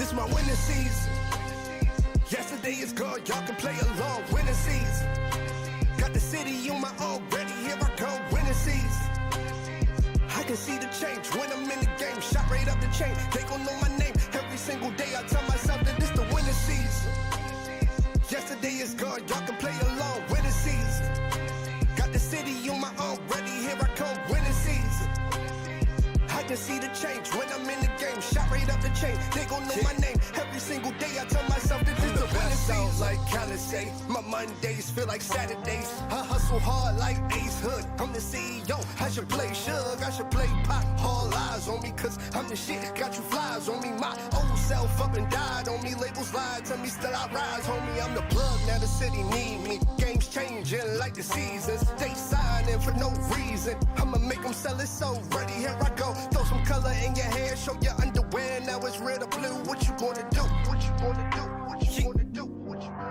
This my winning season. Yesterday is gone, y'all can play along. Winning season. Got the city on my own, ready, here I come. Winning season. I can see the change when I'm in the game. Shot right up the chain, they gon' know my name. Every single day I tell myself that this the winning season. Yesterday is gone, y'all can play along. Winning season. Got the city on my own, ready, here I come. Winning season. I can see the change when I'm in the game. Shot right up the chain, they gon' know my name. Every single day I tell myself that this the winning season. Like Cali say, my Mondays feel like Saturdays. I hustle hard like Ace Hood. I'm the CEO, I should play Suge, I should play Pop. All eyes on me, cause I'm the shit. Got you flies on me, my old self up and died on me. Labels lied to me, still I rise, homie. I'm the plug, now the city need me. Games changing like the seasons. They signing for no reason. I'ma make them sell it, so ready, here I go. Throw some color in your hair, show your underwear. Now it's red or blue, what you gonna do? What you gonna do? What you gonna do? What you gonna do?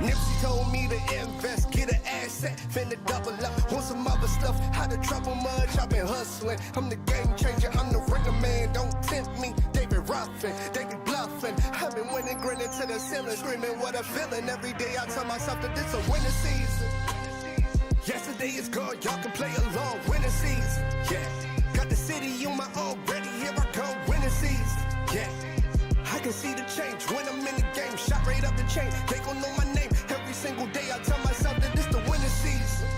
Nipsey told me to invest, get an asset, finna double up. Want some other stuff, out of trouble much, I've been hustling. I'm the game changer, I'm the ringer man, don't tempt me. David Ruffin, they be bluffing. I've been winning, grinning to the ceiling, screaming what I'm feeling. Every day I tell myself that this a winning season. Yesterday is gone, y'all can play along. Winning season, yeah. Got the city on my own, ready, here I come. Winning season, yeah. I can see the change when I'm in the game. Shot right up the chain, they gon' know my name. Every single day I tell myself that this the winning season.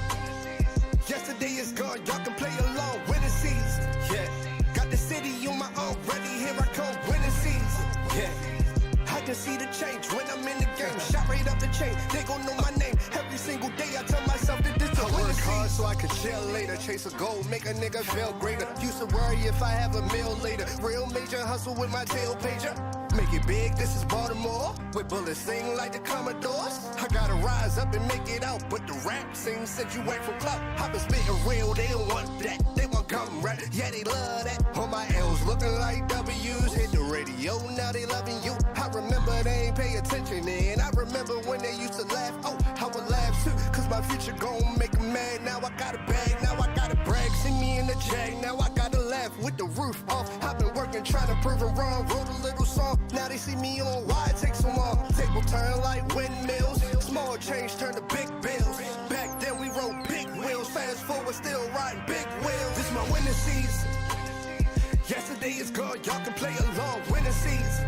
Yesterday is gone, y'all can play along. Winning season, yeah. Got the city on my own, ready, here I come. Winning season, yeah. I can see the change when I'm in the game. Shot right up the chain, they gon' know my name. Every single day I tell myself that this the winning season. I work hard so I can chill later. Chase a goal, make a nigga feel greater. Used to worry if I have a meal later. Real major hustle with my tail pager. Make it big, this is Baltimore. With bullets sing like the Commodores. I gotta rise up and make it out. But the rap scene said you ain't from club. I been spitting real, they don't want that. They want gum rap, yeah they love that. All my L's looking like W's. Hit the radio, now they loving you. I remember they ain't pay attention and I remember when they used to laugh. Oh, I would laugh too, cause my future gon' make them mad. Now I got a bag, now I gotta brag. See me in the jag, now I gotta laugh with the roof off. I've been working, trying to prove it wrong. Wrote a little song, now they see me on why it takes so long. Table turn like windmills, small change turn to big bills. Back then we rode big wheels, fast forward still riding big wheels. This my winning season. Yesterday is gone, y'all can play along. Winning season.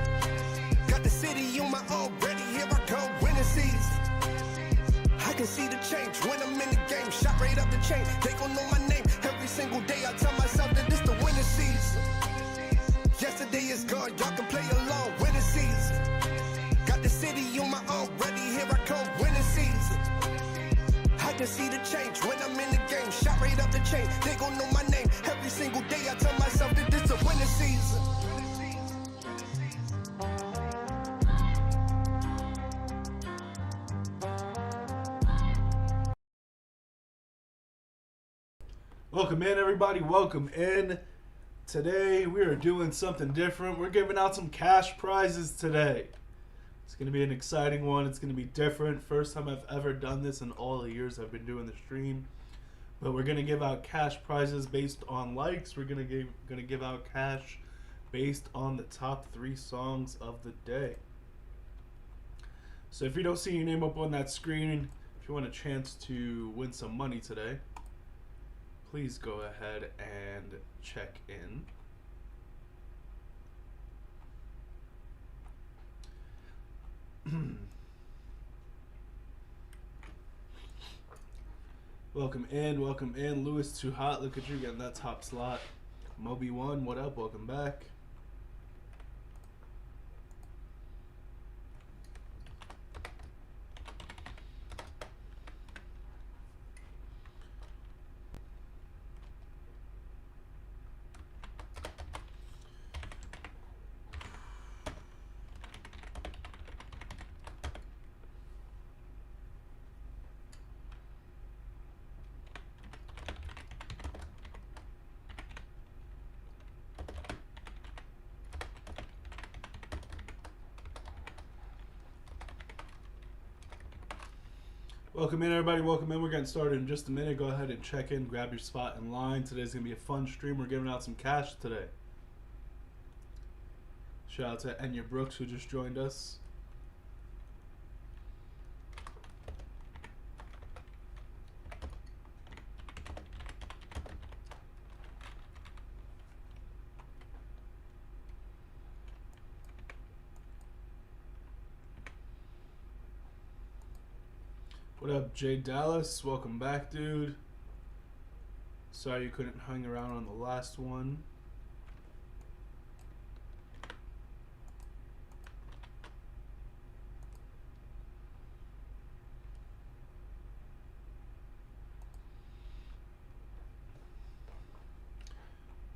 Got the city on my own, ready, here I come. Winning season. I can see the change when I'm in the game. Shot right up the chain, they gon' know my name. Every single day I tell myself that this the winning season. Yesterday is gone, y'all can play along. Winning season. Got the city on my own, ready, here I come. Winning season. I can see the change when I'm in the game. Shot right up the chain, they gon' know my name. Every single day I tell myself that this a winning season. Welcome in, everybody. Welcome in. Today we are doing something different. We're giving out some cash prizes today. It's going to be an exciting one. It's going to be different. First time I've ever done this in all the years I've been doing the stream. But we're going to give out cash prizes based on likes. We're going to give out cash based on the top 3 songs of the day. So if you don't see your name up on that screen, if you want a chance to win some money today, please go ahead and check in. Welcome in. Louis Too Hot, look at you getting that top slot. Moby1, what up? Welcome back. Welcome in, everybody. Welcome in. We're getting started in just a minute. Go ahead and check in. Grab your spot in line. Today's going to be a fun stream. We're giving out some cash today. Shout out to Enya Brooks who just joined us. What up, Jay Dallas? Welcome back, dude. Sorry you couldn't hang around on the last one.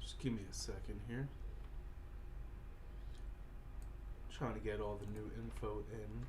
Just give me a second here. Trying to get all the new info in.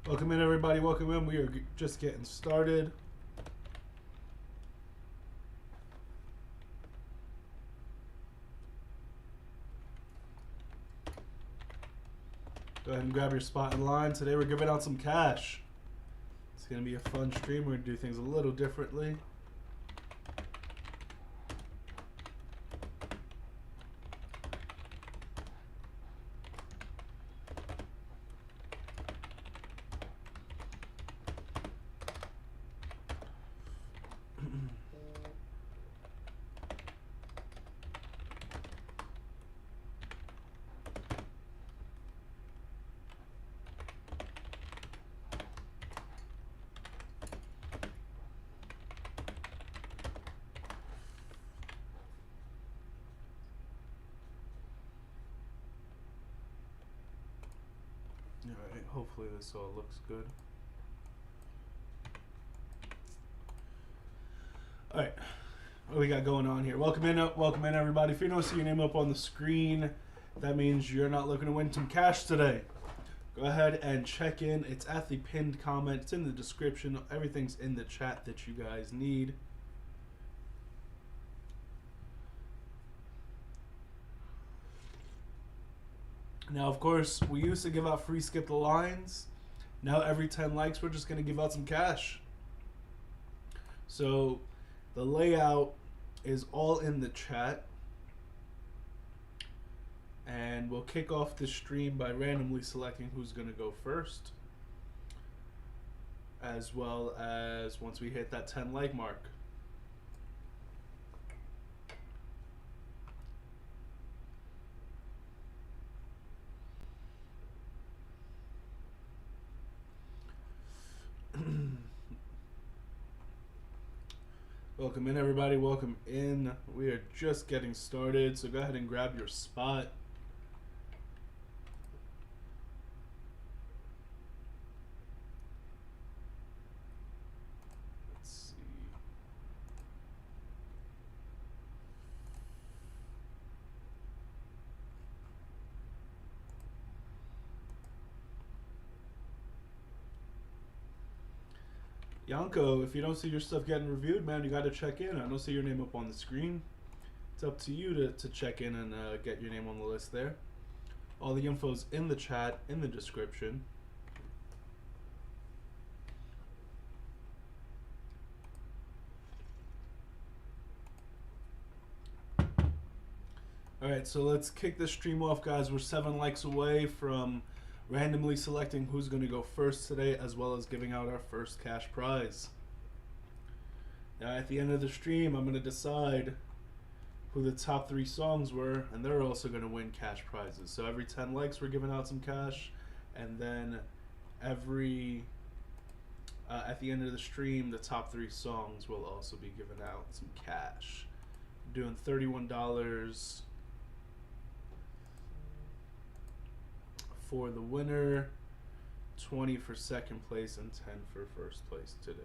Welcome in, everybody. Welcome in. We are just getting started. Go ahead and grab your spot in line. Today we're giving out some cash. It's going to be a fun stream. We're going to do things a little differently. Alright, hopefully this all looks good. Alright, what do we got going on here? Welcome in everybody. If you don't see your name up on the screen, that means you're not looking to win some cash today. Go ahead and check in. It's at the pinned comment. It's in the description. Everything's in the chat that you guys need. Now, of course, we used to give out free skip the lines. Now, every 10 likes, we're just going to give out some cash. So, the layout is all in the chat. And we'll kick off the stream by randomly selecting who's going to go first. As well as once we hit that 10 like mark. Welcome in, everybody. Welcome in. We are just getting started, so go ahead and grab your spot. Let's see. Yanko, if you don't see your stuff getting reviewed, man, you got to check in. I don't see your name up on the screen. It's up to you to check in and get your name on the list there. All the info's in the chat, in the description. Alright, so let's kick this stream off, guys. We're 7 likes away from randomly selecting who's going to go first today, as well as giving out our first cash prize. Now, at the end of the stream, I'm going to decide who the top 3 songs were, and they're also going to win cash prizes. So every 10 likes, we're giving out some cash, and then every at the end of the stream, the top 3 songs will also be giving out some cash. I'm doing $31. for the winner, 20 for second place, and 10 for first place today.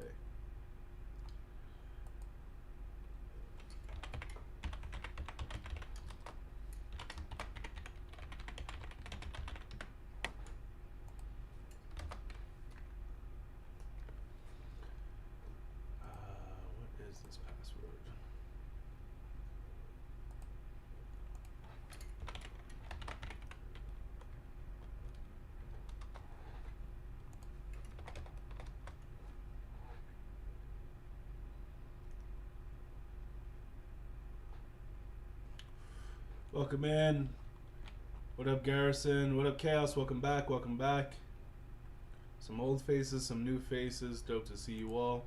What is this password? Welcome in. What up, Garrison? What up, Chaos? Welcome back. Welcome back. Some old faces, some new faces. Dope to see you all.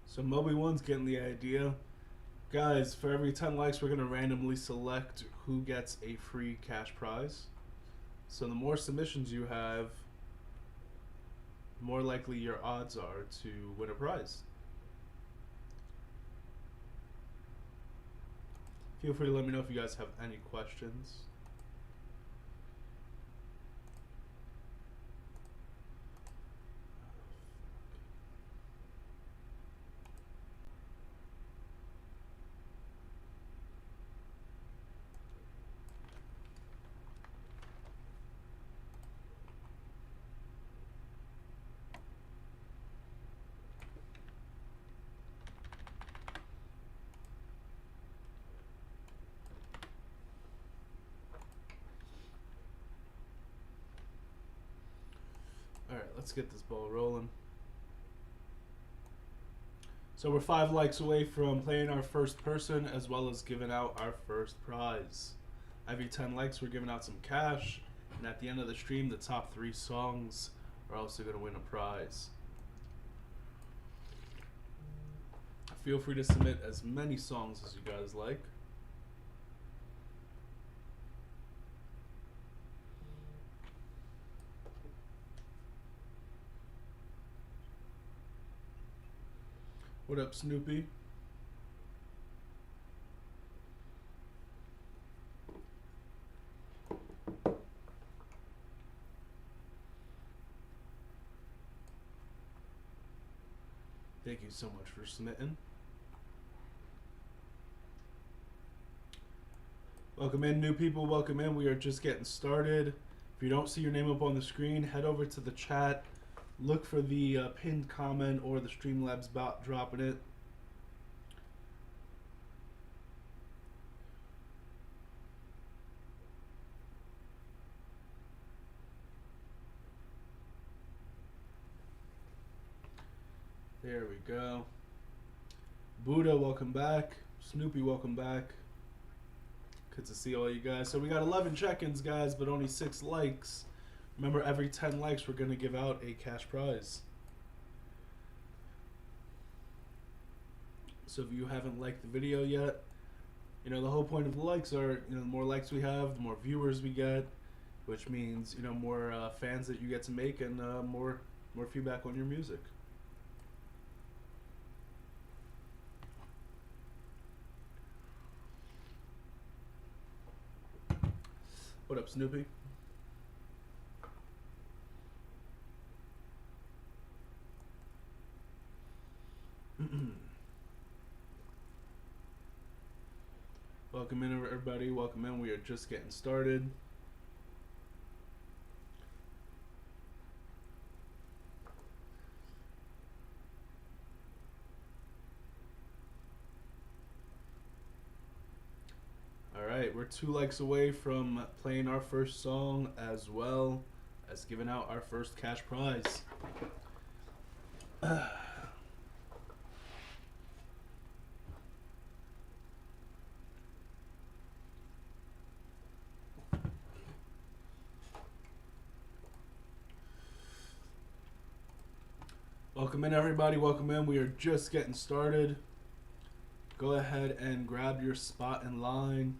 So Moby1's getting the idea. Guys, for every 10 likes, we're going to randomly select who gets a free cash prize. So the more submissions you have, the more likely your odds are to win a prize. Feel free to let me know if you guys have any questions. Alright, let's get this ball rolling. So we're 5 likes away from playing our first person as well as giving out our first prize. Every 10 likes we're giving out some cash, and at the end of the stream the top 3 songs are also going to win a prize. Feel free to submit as many songs as you guys like. What up, Snoopy? Thank you so much for submitting. Welcome in, new people. Welcome in. We are just getting started. If you don't see your name up on the screen, head over to the chat. Look for the pinned comment or the Streamlabs bot dropping it. There we go. Buddha, welcome back. Snoopy, welcome back. Good to see all you guys. So we got 11 check-ins, guys, but only 6 likes. Remember, every 10 likes, we're going to give out a cash prize. So if you haven't liked the video yet, you know, the whole point of the likes are, you know, the more likes we have, the more viewers we get, which means, you know, more fans that you get to make and more feedback on your music. What up, Snoopy? Welcome in, everybody. Welcome in. We are just getting started. Alright, we're 2 likes away from playing our first song as well as giving out our first cash prize. Welcome in, everybody. Welcome in. We are just getting started. Go ahead and grab your spot in line.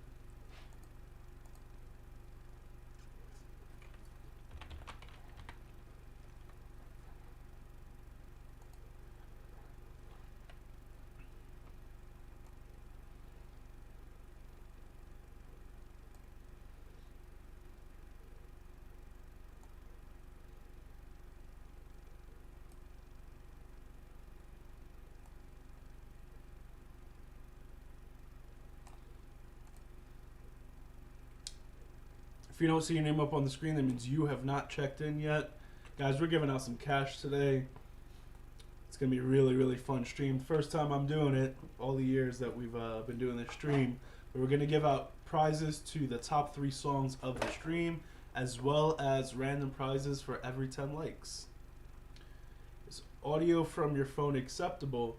If you don't see your name up on the screen, that means you have not checked in yet. Guys, we're giving out some cash today. It's going to be a really, really fun stream. First time I'm doing it, all the years that we've been doing this stream. But we're going to give out prizes to the top 3 songs of the stream, as well as random prizes for every 10 likes. Is audio from your phone acceptable?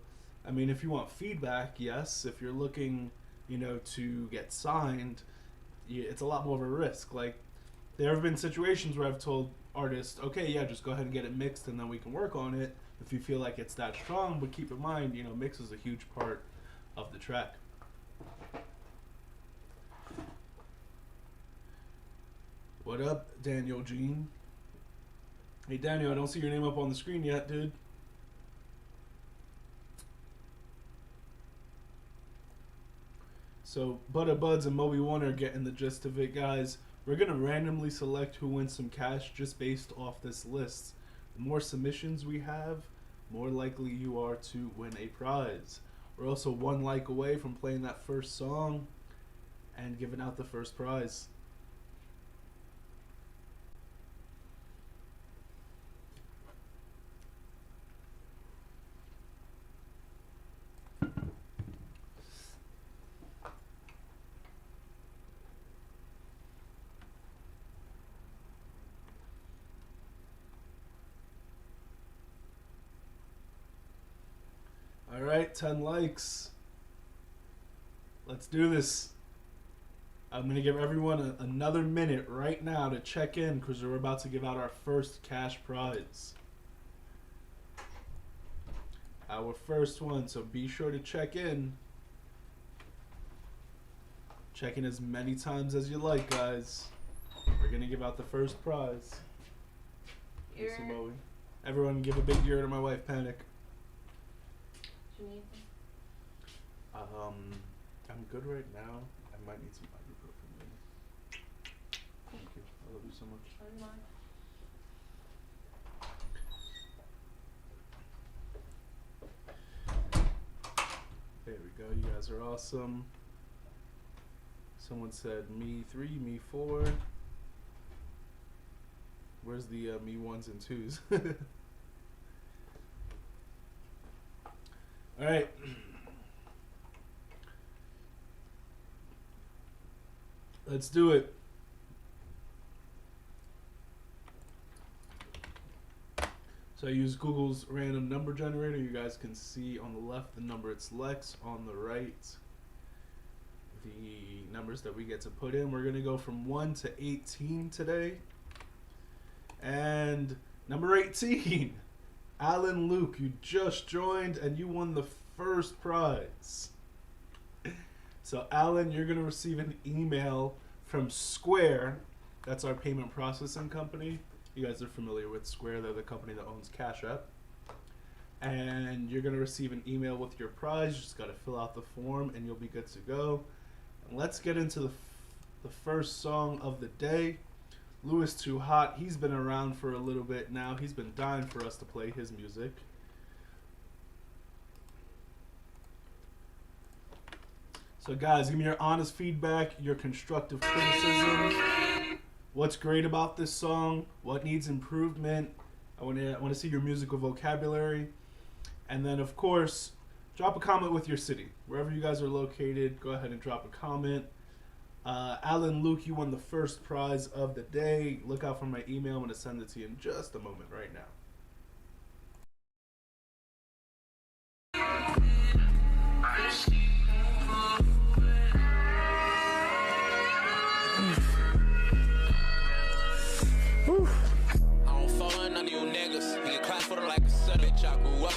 I mean, if you want feedback, yes. If you're looking, you know, to get signed, it's a lot more of a risk. Like, there have been situations where I've told artists, okay, yeah, just go ahead and get it mixed and then we can work on it if you feel like it's that strong. But keep in mind, you know, mix is a huge part of the track. What up, Daniel Jean? Hey, Daniel, I don't see your name up on the screen yet, dude. So, Butta Buds and Moby One are getting the gist of it, guys. We're going to randomly select who wins some cash just based off this list. The more submissions we have, more likely you are to win a prize. We're also 1 like away from playing that first song and giving out the first prize. All right, 10 likes. Let's do this. I'm going to give everyone another minute right now to check in because we're about to give out our first cash prize. Our first one, so be sure to check in. Check in as many times as you like, guys. We're going to give out the first prize. Everyone give a big ear to my wife, Panic. I'm good right now. I might need some ibuprofen. Thank you. I love you so much. There we go. You guys are awesome. Someone said me 3, me 4. Where's the me 1s and 2s? All right. Let's do it. So I use Google's random number generator. You guys can see on the left the number it selects, on the right the numbers that we get to put in. We're going to go from 1 to 18 today. And number 18, Alan Luke, you just joined and you won the first prize. So Alan, you're going to receive an email from Square. That's our payment processing company. You guys are familiar with Square. They're the company that owns Cash App. And you're going to receive an email with your prize. You just got to fill out the form and you'll be good to go. And let's get into the first song of the day. Louis Too Hot. He's been around for a little bit now. He's been dying for us to play his music. So guys, give me your honest feedback, your constructive criticism. What's great about this song? What needs improvement? I want to see your musical vocabulary. And then, of course, drop a comment with your city. Wherever you guys are located, go ahead and drop a comment. Alan Luke, you won the first prize of the day. Look out for my email. I'm going to send it to you in just a moment right now.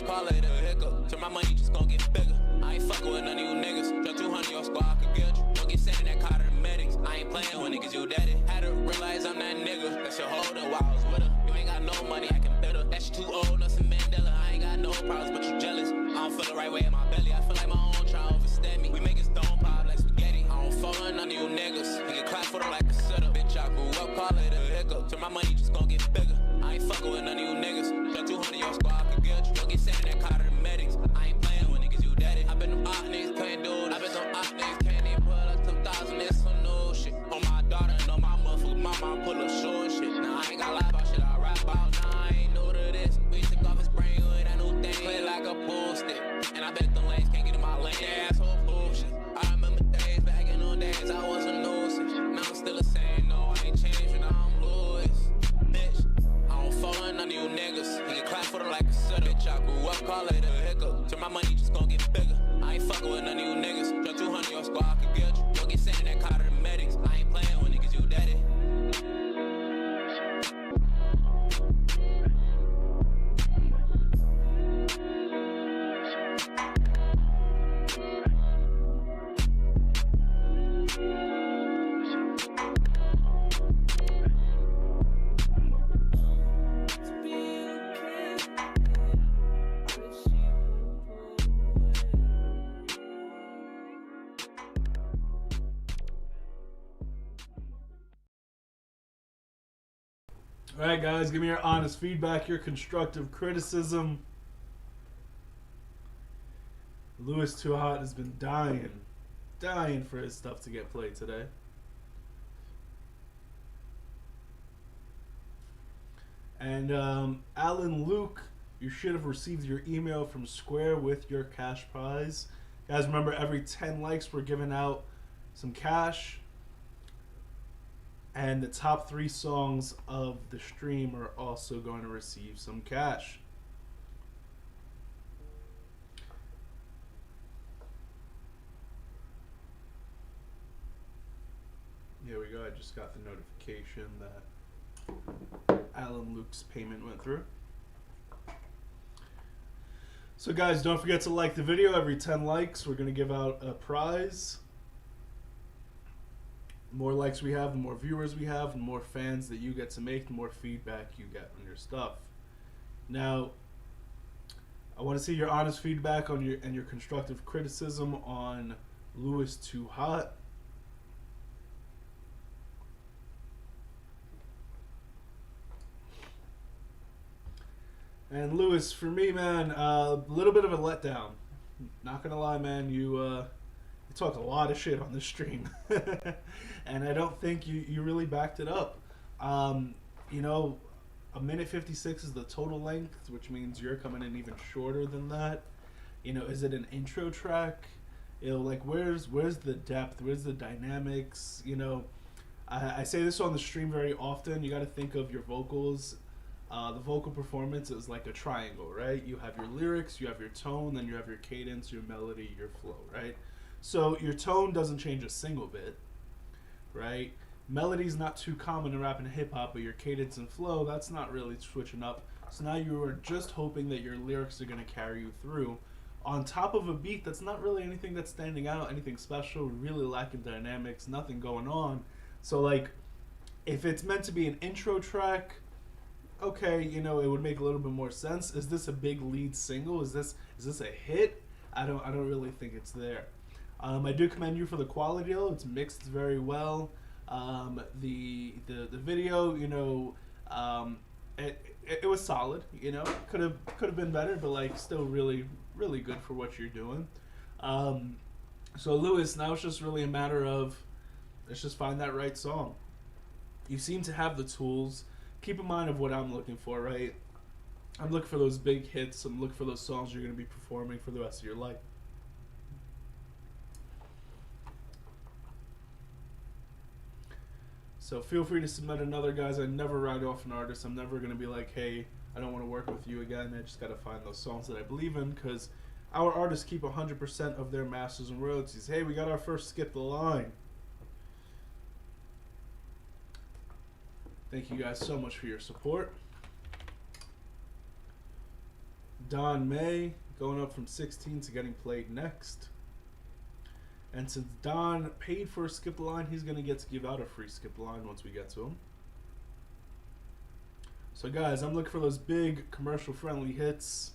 Call it a hiccup. Turn my money just gon' get bigger. I ain't fucking with none of you niggas. Drop 200 your squad, I could get you. Don't get sent in that car to the medics. I ain't playing with niggas, you daddy. Had to realize I'm that nigga. That's your holder while I was with her. You ain't got no money, I can bet her. That shit too old, nothing Mandela. I ain't got no problems, but you jealous. I don't feel the right way in my belly. I feel like my own try to overstand me. We make it stone pop like spaghetti. I don't fuck with none of you niggas. We get clapped for them like a sitter. Bitch, I grew up, call it a hiccup. Turn my money just gon' get bigger. I ain't fucking with none of you niggas. Drop 200 your squad, I could get you. Don't get sent in that car to the medics. I ain't playing with niggas, you daddy. I been them op niggas, can't do it. I been some op niggas, can't even pull up 2,000. It's some new shit. On my daughter and on my motherfucker, my Alright guys, give me your honest feedback, your constructive criticism. Louis Too Hot has been dying for his stuff to get played today. And Alan Luke, you should have received your email from Square with your cash prize. Guys, remember, every 10 likes we're giving out some cash. And the top 3 songs of the stream are also going to receive some cash. Here we go. I just got the notification that Alan Luke's payment went through. So guys, don't forget to like the video. Every 10 likes, we're going to give out a prize. The more likes we have, the more viewers we have, the more fans that you get to make, the more feedback you get on your stuff. Now, I want to see your honest feedback on your constructive criticism on Louis Too Hot. And Louis, for me, man, a little bit of a letdown. Not gonna lie, man, you talked a lot of shit on this stream, and I don't think you really backed it up. You know, a minute 56 is the total length, which means you're coming in even shorter than that. You know, is it an intro track? You know, like where's the depth? Where's the dynamics? You know, I say this on the stream very often. You got to think of your vocals. The vocal performance is like a triangle, right? You have your lyrics, you have your tone, then you have your cadence, your melody, your flow, right? So your tone doesn't change a single bit, right? Melody's not too common in rap and hip hop, but your cadence and flow, that's not really switching up. So now you are just hoping that your lyrics are going to carry you through on top of a beat that's not really anything that's standing out, anything special, really lacking dynamics, nothing going on. So like, if it's meant to be an intro track, okay, you know, it would make a little bit more sense. Is this a big lead single? Is this a hit? I don't really think it's there. I do commend you for the quality though. It's mixed very well. The video, you know, it was solid. You know, could have been better, but like still really good for what you're doing. So Louis, now it's just really a matter of let's just find that right song. You seem to have the tools. Keep in mind of what I'm looking for, right? I'm looking for those big hits. I'm looking for those songs you're going to be performing for the rest of your life. So feel free to submit another, guys. I never write off an artist. I'm never going to be like, hey, I don't want to work with you again. I just got to find those songs that I believe in, because our artists keep 100% of their masters and royalties. Hey, we got our first Skip the Line. Thank you guys so much for your support. Don May going up from 16 to getting played next. And since Don paid for a Skip the Line, he's going to get to give out a free Skip the Line once we get to him. So guys, I'm looking for those big commercial friendly hits.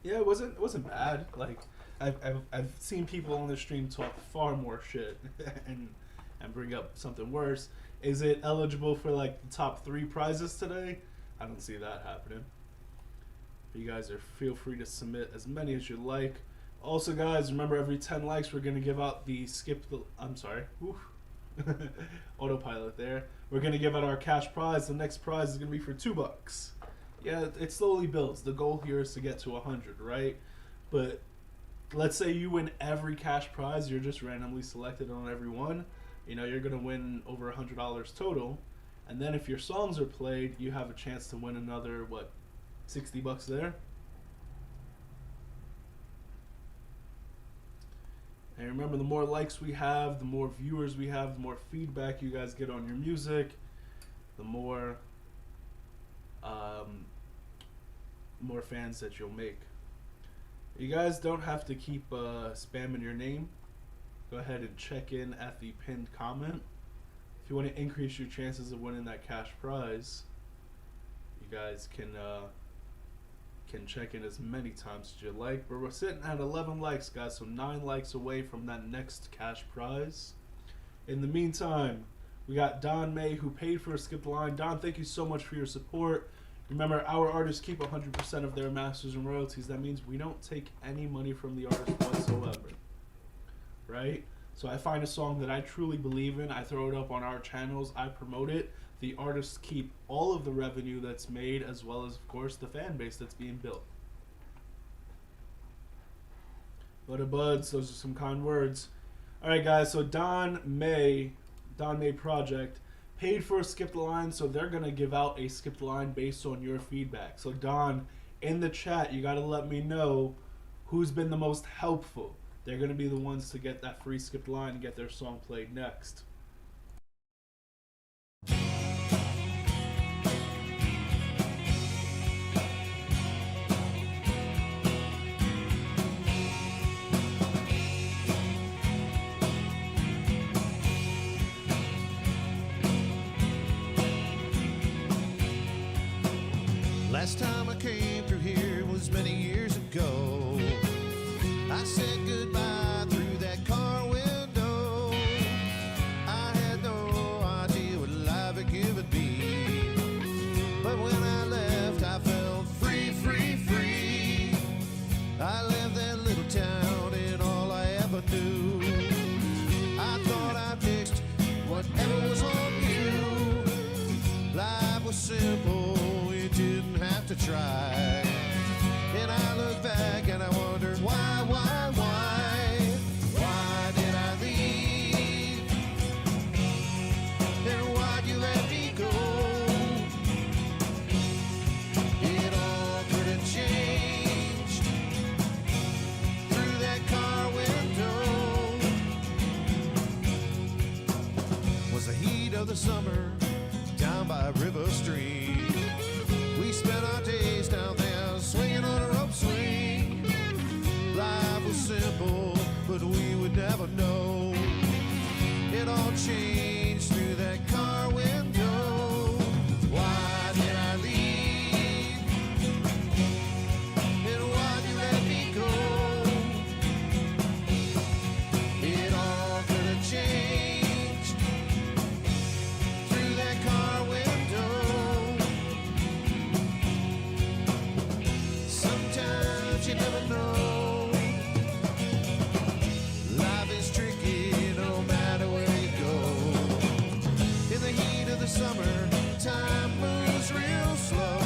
Yeah, it wasn't bad. Like I've seen people on the stream talk far more shit and bring up something worse. Is it eligible for like the top 3 prizes today? I don't see that happening. But you guys feel free to submit as many as you like. Also, guys, remember every 10 likes we're gonna give out the autopilot there. We're gonna give out our cash prize. The next prize is gonna be for $2. Yeah, it slowly builds. The goal here is to get to 100, right? But let's say you win every cash prize. You're just randomly selected on every one. You know, you're gonna win over $100 total. And then if your songs are played, you have a chance to win another, what, $60 there? And remember, the more likes we have, the more viewers we have, the more feedback you guys get on your music, the more fans that you'll make. You guys don't have to keep spamming your name. Go ahead and check in at the pinned comment. If you want to increase your chances of winning that cash prize, you guys can can check in as many times as you like. But we're sitting at 11 likes, guys, so 9 likes away from that next cash prize. In the meantime, we got Don May, who paid for a Skip the Line. Don, thank you so much for your support. Remember, our artists keep 100% of their masters and royalties. That means we don't take any money from the artist whatsoever, right? So I find a song that I truly believe in, I throw it up on our channels, I promote it. The artists keep all of the revenue that's made, as well as, of course, the fan base that's being built. Butter buds, those are some kind words. All right, guys, so Don May Project paid for a Skip the Line, so they're going to give out a Skip the Line based on your feedback. So Don, in the chat, you got to let me know who's been the most helpful. They're going to be the ones to get that free Skip the Line and get their song played next. Last time I came through here was many years ago. I said goodbye through that car window. I had no idea what life had given me. But when I left, I felt free, free, free. I left that little town and all I ever knew. I thought I fixed whatever was on you. Life was simple. Didn't have to try. And I look back and I wondered why did I leave? And why'd you let me go? It all could have changed through that car window. Was the heat of the summer down by a river stream. We spent our days down there swinging on a rope swing. Life was simple, but we would never know. It all changed through that car window. Why did I leave? And why'd you let me go? It all could have changed through that car window. You never know. Life is tricky no matter where you go. In the heat of the summer, time moves real slow,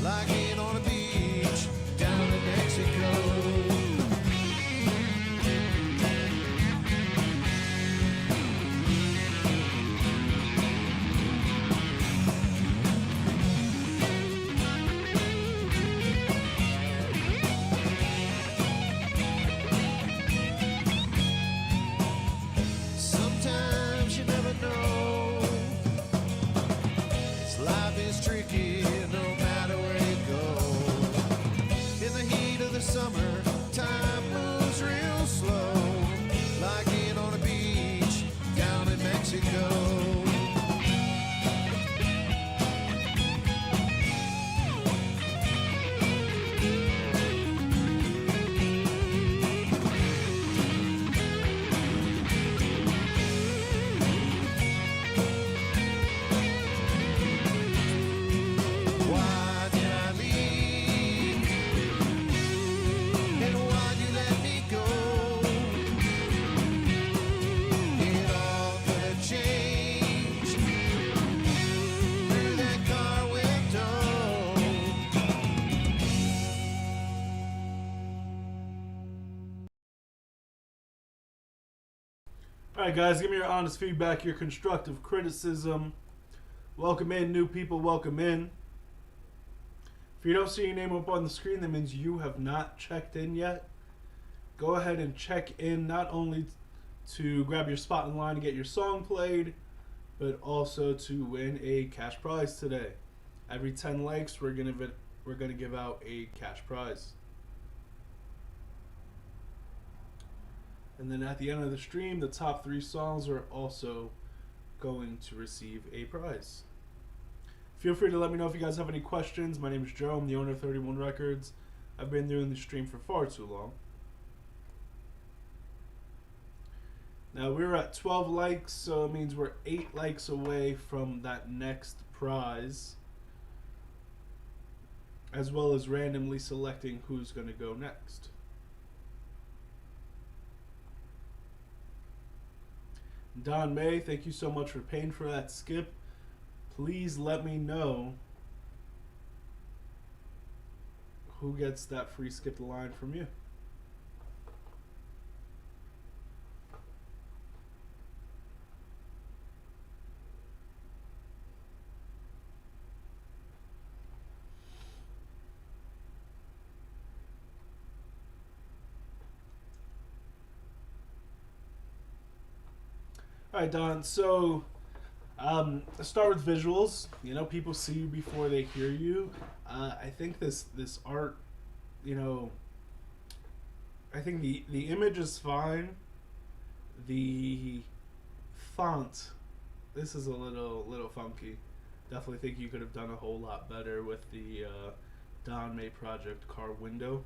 like being on a beach down in Mexico. Summer, time moves real slow, like being on a beach down in Mexico. Alright guys, give me your honest feedback, your constructive criticism. Welcome in, new people, welcome in. If you don't see your name up on the screen, that means you have not checked in yet. Go ahead and check in, not only to grab your spot in line and get your song played, but also to win a cash prize today. Every 10 likes, we're gonna give out a cash prize. And then at the end of the stream, the top 3 songs are also going to receive a prize. Feel free to let me know if you guys have any questions. My name is Joe. I'm the owner of 31 Records. I've been doing the stream for far too long. Now we're at 12 likes, so it means we're 8 likes away from that next prize, as well as randomly selecting who's going to go next. Don May, thank you so much for paying for that skip. Please let me know who gets that free skip the line from you. All right, Don. So, let's start with visuals. You know, people see you before they hear you. I think this art, you know, I think the image is fine. The font, this is a little funky. Definitely think you could have done a whole lot better with the Don May project car window.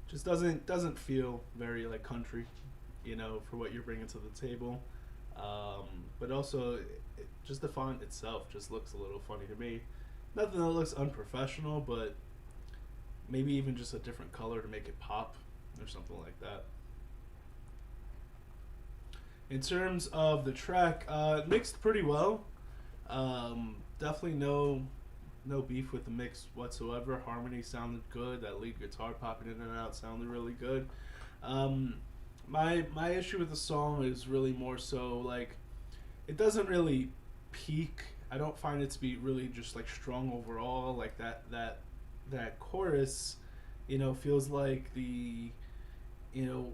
Just doesn't feel very like country, you know, for what you're bringing to the table. But also, just the font itself just looks a little funny to me. Nothing that looks unprofessional, but maybe even just a different color to make it pop or something like that. In terms of the track, it mixed pretty well. Definitely no beef with the mix whatsoever. Harmony sounded good. That lead guitar popping in and out sounded really good. My issue with the song is really more so like it doesn't really peak. I don't find it to be really just like strong overall. Like that chorus, you know, feels like the, you know,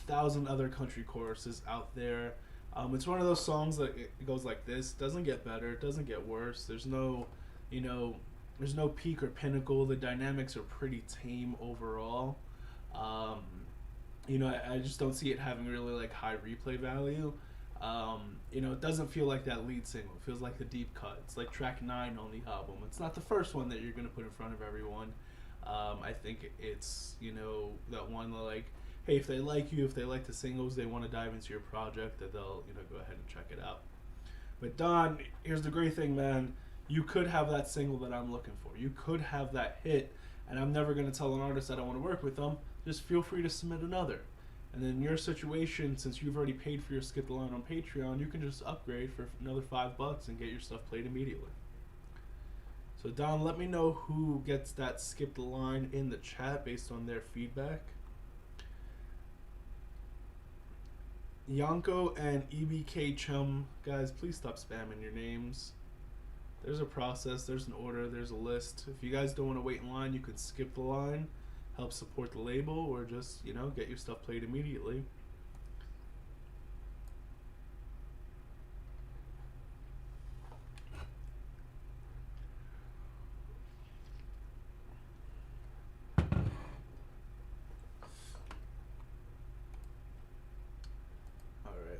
1,000 other country choruses out there. It's one of those songs that it goes like this. Doesn't get better. It doesn't get worse. There's no, you know, there's no peak or pinnacle. The dynamics are pretty tame overall. You know, I just don't see it having really like high replay value. You know, it doesn't feel like that lead single. It feels like the deep cut. It's like track 9 on the album. It's not the first one that you're going to put in front of everyone. I think it's, you know, that one that like, hey, if they like you, if they like the singles, they want to dive into your project, that they'll, you know, go ahead and check it out. But Don, here's the great thing, man. You could have that single that I'm looking for. You could have that hit, and I'm never going to tell an artist I don't want to work with them. Just feel free to submit another. And then in your situation, since you've already paid for your Skip the Line on Patreon, you can just upgrade for another $5 and get your stuff played immediately. So Don, let me know who gets that Skip the Line in the chat based on their feedback. Yanko and EBK Chum, guys, please stop spamming your names. There's a process, there's an order, there's a list. If you guys don't want to wait in line, you could skip the line, help support the label, or just, you know, get your stuff played immediately.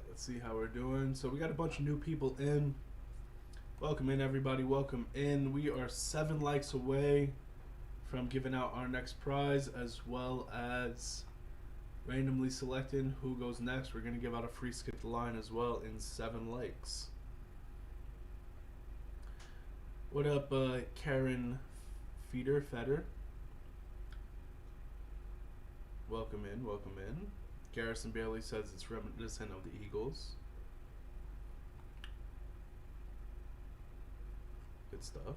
Let's see how we're doing. So we got a bunch of new people in. Welcome in, everybody. Welcome in. We are 7 likes away from giving out our next prize, as well as randomly selecting who goes next. We're going to give out a free Skip the Line as well in 7 likes. What up, Karen Feder? Welcome in, welcome in. Garrison Bailey says it's reminiscent of the Eagles. Good stuff.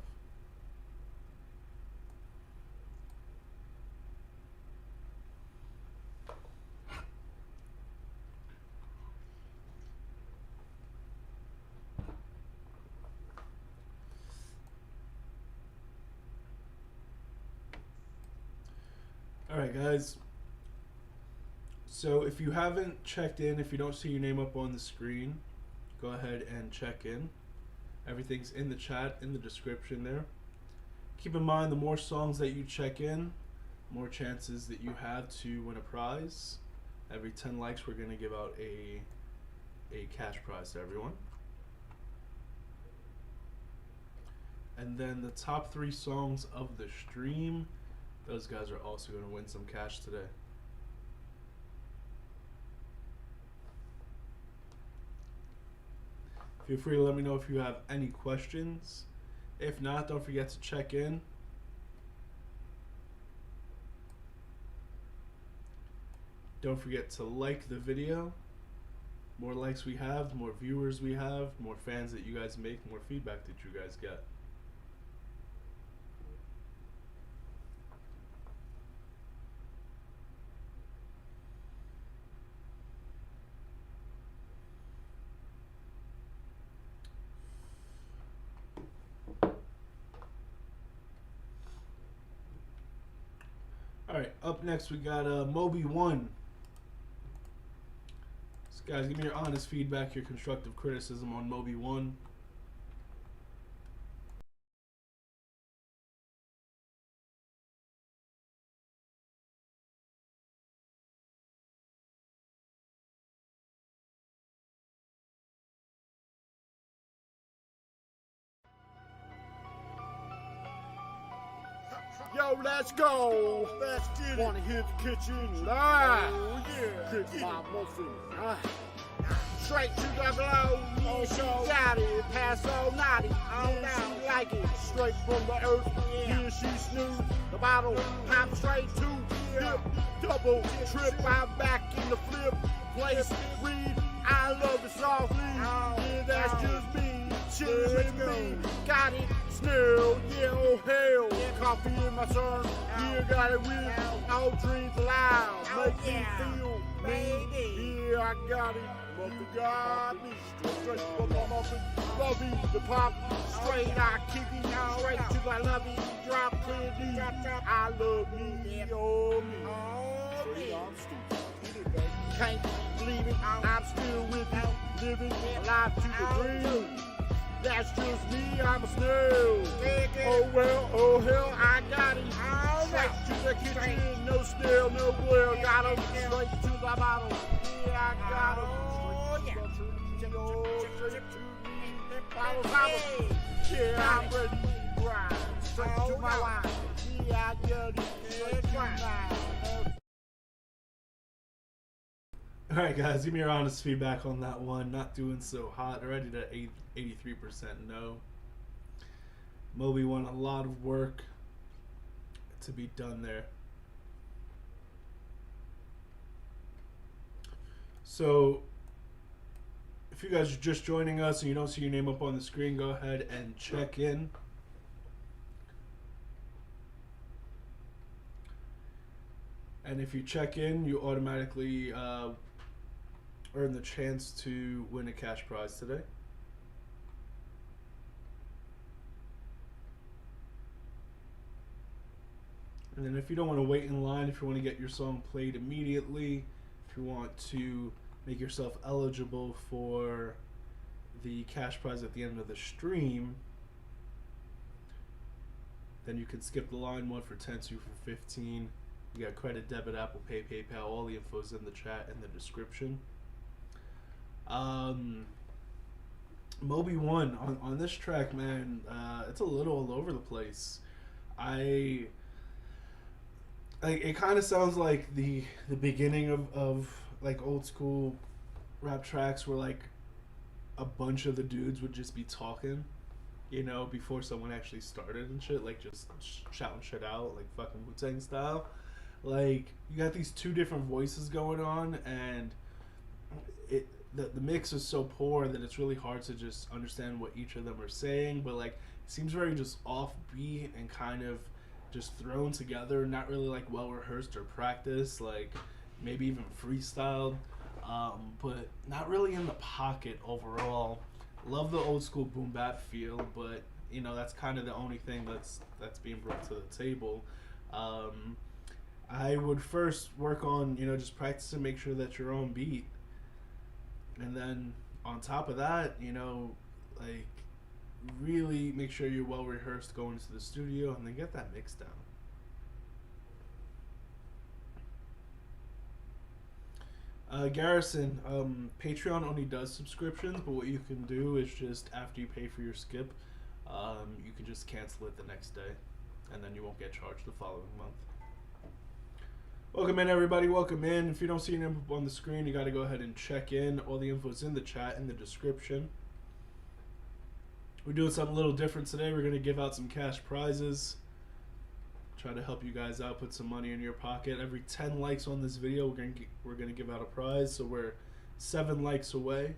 All right, guys. So if you haven't checked in, if you don't see your name up on the screen, go ahead and check in. Everything's in the chat, in the description there. Keep in mind, the more songs that you check in, more chances that you have to win a prize. Every 10 likes, we're going to give out a cash prize to everyone. And then the top 3 songs of the stream, those guys are also going to win some cash today. Feel free to let me know if you have any questions. If not, don't forget to check in. Don't forget to like the video. More likes we have, more viewers we have, more fans that you guys make, more feedback that you guys get. Alright, up next we got Moby1. So guys, give me your honest feedback, your constructive criticism on Moby1. Yo, let's go. Let's get it. Wanna hit the kitchen live. Oh, yeah. Kick my muffin. Straight to the blow. Yeah, she got it. Pass all naughty. Yeah, she like it. Straight from the earth. Yeah, she snooze. The bottle pop straight to dip. Double trip. I'm back in the flip. Place read. I love it softly. Yeah, that's just me. Chillin' with me. Got it. Smell. Yeah, oh hell. Coffee in my son. Yeah, got it with all dreams loud. Make me feel baby. Yeah, I got it. Muffin got me. Straight from my muffin. Love it. The pop. Straight I kick it. Straight to my love it. Drop clear D. I love me. Oh me. Straight I'm stupid. Can't believe it. I'm still with you. Living alive to the dream. That's just me, I'm a snail. Oh well, oh hell, I got him. Straight to the kitchen, no snail, no boil. Got him straight to the bottle. Yeah, I got him. Straight to the bottle. Yeah, I'm ready to grind. Straight to my line. Yeah, I got it. Straight to mine. Alright guys, give me your honest feedback on that one. Not doing so hot. Already to 83% no. Moby1, a lot of work to be done there. So, if you guys are just joining us and you don't see your name up on the screen, go ahead and check in. And if you check in, you automatically earn the chance to win a cash prize today. And then if you don't want to wait in line, if you want to get your song played immediately, if you want to make yourself eligible for the cash prize at the end of the stream, then you can skip the line. 1 for 10, 2 for 15. You got credit, debit, Apple Pay, PayPal. All the info's in the chat and the description. Moby1 on this track, man, it's a little all over the place. It kind of sounds like the beginning of like old school rap tracks where like a bunch of the dudes would just be talking, you know, before someone actually started and shit, like just shouting shit out like fucking Wu-Tang style. Like you got these two different voices going on, and the mix is so poor that it's really hard to just understand what each of them are saying, but like it seems very just offbeat and kind of just thrown together, not really like well rehearsed or practiced, like maybe even freestyled, but not really in the pocket overall. Love the old school boom bap feel, but you know that's kind of the only thing that's being brought to the table. I would first work on, you know, just practice and make sure that you're on beat, and then on top of that, you know, like really make sure you're well rehearsed going into the studio, and then get that mix down. Garrison, Patreon only does subscriptions, but what you can do is just after you pay for your skip, you can just cancel it the next day, and then you won't get charged the following month. Welcome in, everybody. Welcome in. If you don't see your name up on the screen, you got to go ahead and check in. All the info's in the chat, in the description. We're doing something a little different today. We're going to give out some cash prizes. Try to help you guys out, put some money in your pocket. Every 10 likes on this video, we're going to give out a prize. So we're 7 likes away.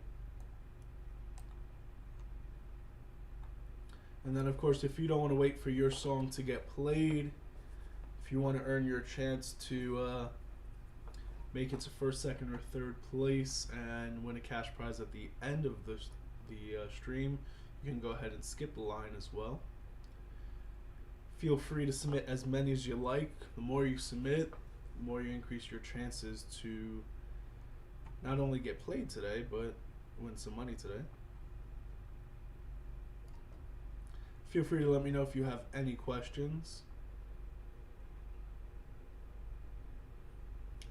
And then, of course, if you don't want to wait for your song to get played, if you want to earn your chance to make it to first, second, or third place and win a cash prize at the end of the stream, you can go ahead and skip the line as well. Feel free to submit as many as you like. The more you submit, the more you increase your chances to not only get played today, but win some money today. Feel free to let me know if you have any questions.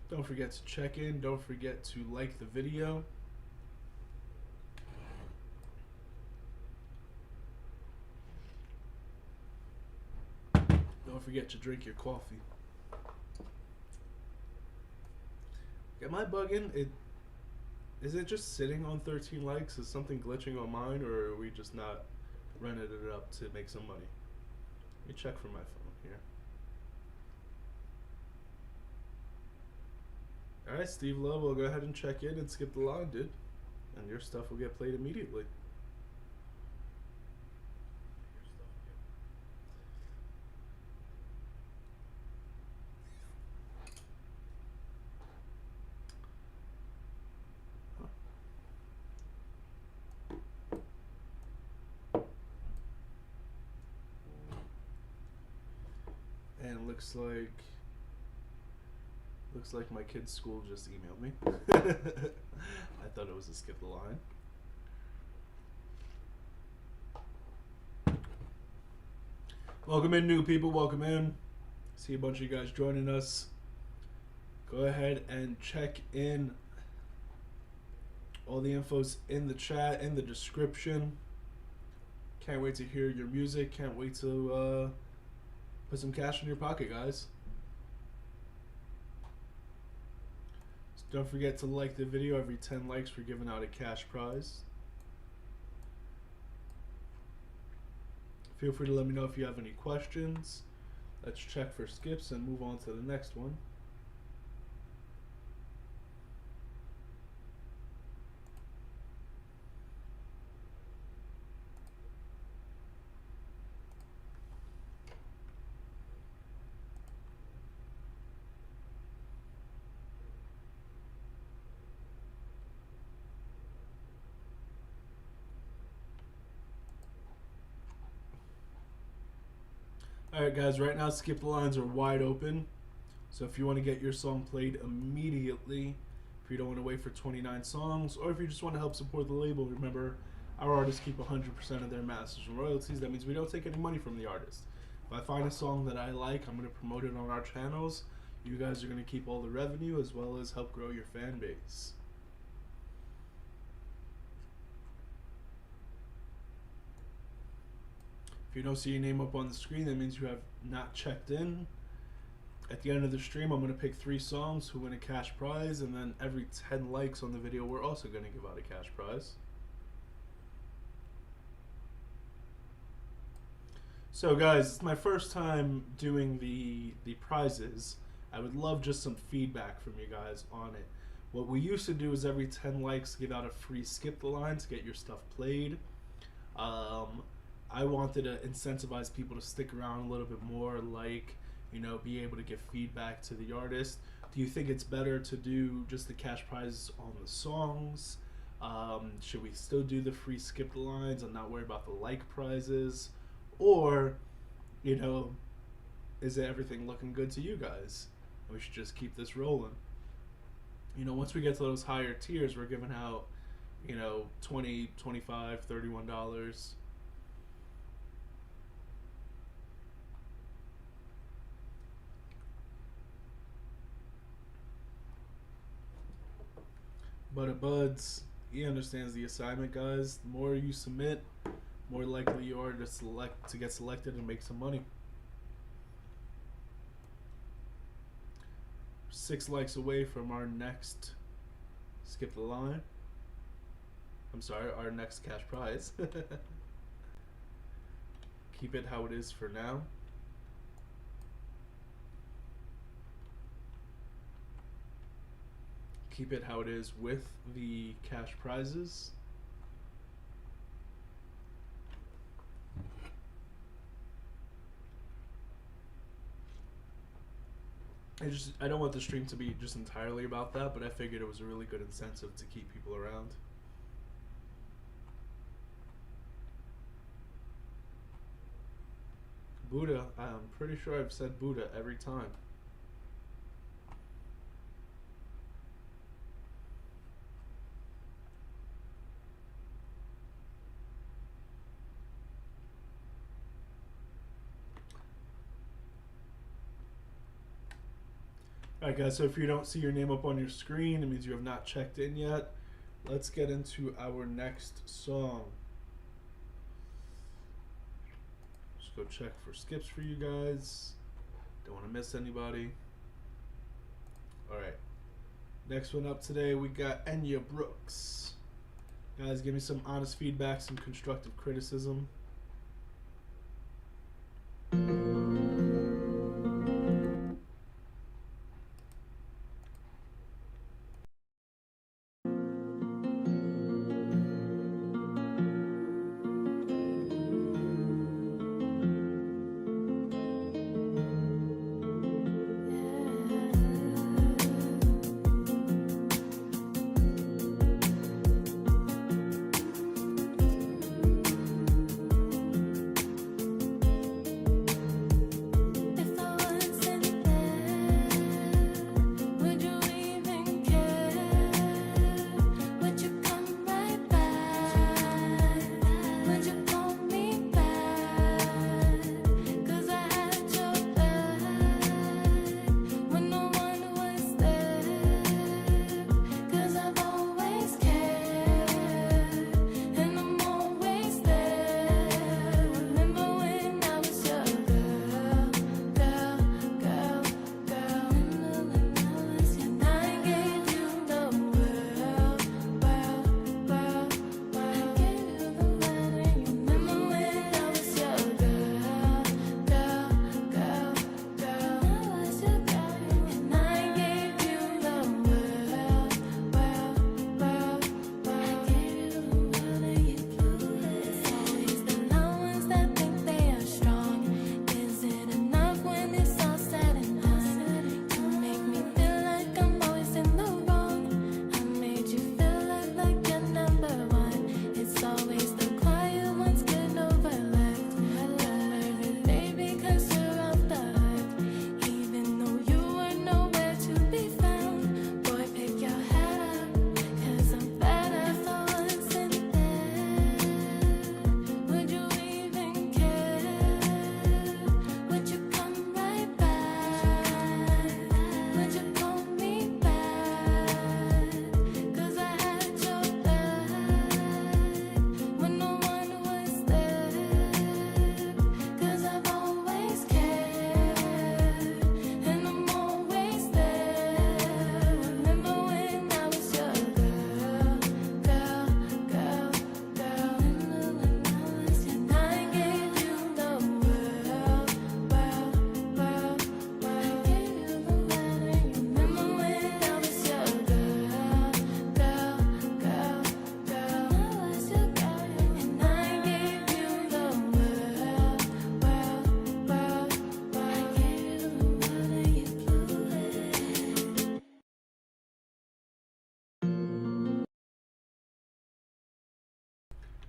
Don't forget to check in. Don't forget to like the video. Don't forget to drink your coffee. Am I bugging? Is it just sitting on 13 likes? Is something glitching on mine, or are we just not running it up to make some money? Let me check for my phone here. Alright, Steve Love, we'll go ahead and check in and skip the line, dude. And your stuff will get played immediately. And looks like my kid's school just emailed me. I thought it was a skip the line. Welcome in, new people. Welcome in. See a bunch of you guys joining us. Go ahead and check in. All the info's in the chat, in the description. Can't wait to hear your music. Can't wait to put some cash in your pocket, guys. Don't forget to like the video. Every 10 likes, we're giving out a cash prize. Feel free to let me know if you have any questions. Let's check for skips and move on to the next one. Alright guys, right now skip the lines are wide open. So if you want to get your song played immediately, if you don't want to wait for 29 songs, or if you just want to help support the label, remember, our artists keep 100% of their masters and royalties. That means we don't take any money from the artist. If I find a song that I like, I'm going to promote it on our channels. You guys are going to keep all the revenue as well as help grow your fan base. If you don't see your name up on the screen, that means you have not checked in. At the end of the stream, I'm going to pick 3 songs who win a cash prize, and then every 10 likes on the video, we're also going to give out a cash prize. So guys, it's my first time doing the prizes. I would love just some feedback from you guys on it. What we used to do is every 10 likes, give out a free skip the line to get your stuff played. I wanted to incentivize people to stick around a little bit more, like, you know, be able to give feedback to the artist. Do you think it's better to do just the cash prizes on the songs? Should we still do the free skip the lines and not worry about the like prizes? Or, you know, is everything looking good to you guys? We should just keep this rolling. You know, once we get to those higher tiers, we're giving out, you know, $20, $25, $31. But Buds, he understands the assignment, guys. The more you submit, more likely you are to get selected and make some money. 6 likes away from our next skip the line. I'm sorry, our next cash prize. Keep it how it is for now. Keep it how it is with the cash prizes. I don't want the stream to be just entirely about that, but I figured it was a really good incentive to keep people around. Buddha, I'm pretty sure I've said Buddha every time. Alright guys, so if you don't see your name up on your screen, it means you have not checked in yet. Let's get into our next song. Just go check for skips for you guys. Don't want to miss anybody. Alright. Next one up today, we got Enya Brooks. Guys, give me some honest feedback, some constructive criticism.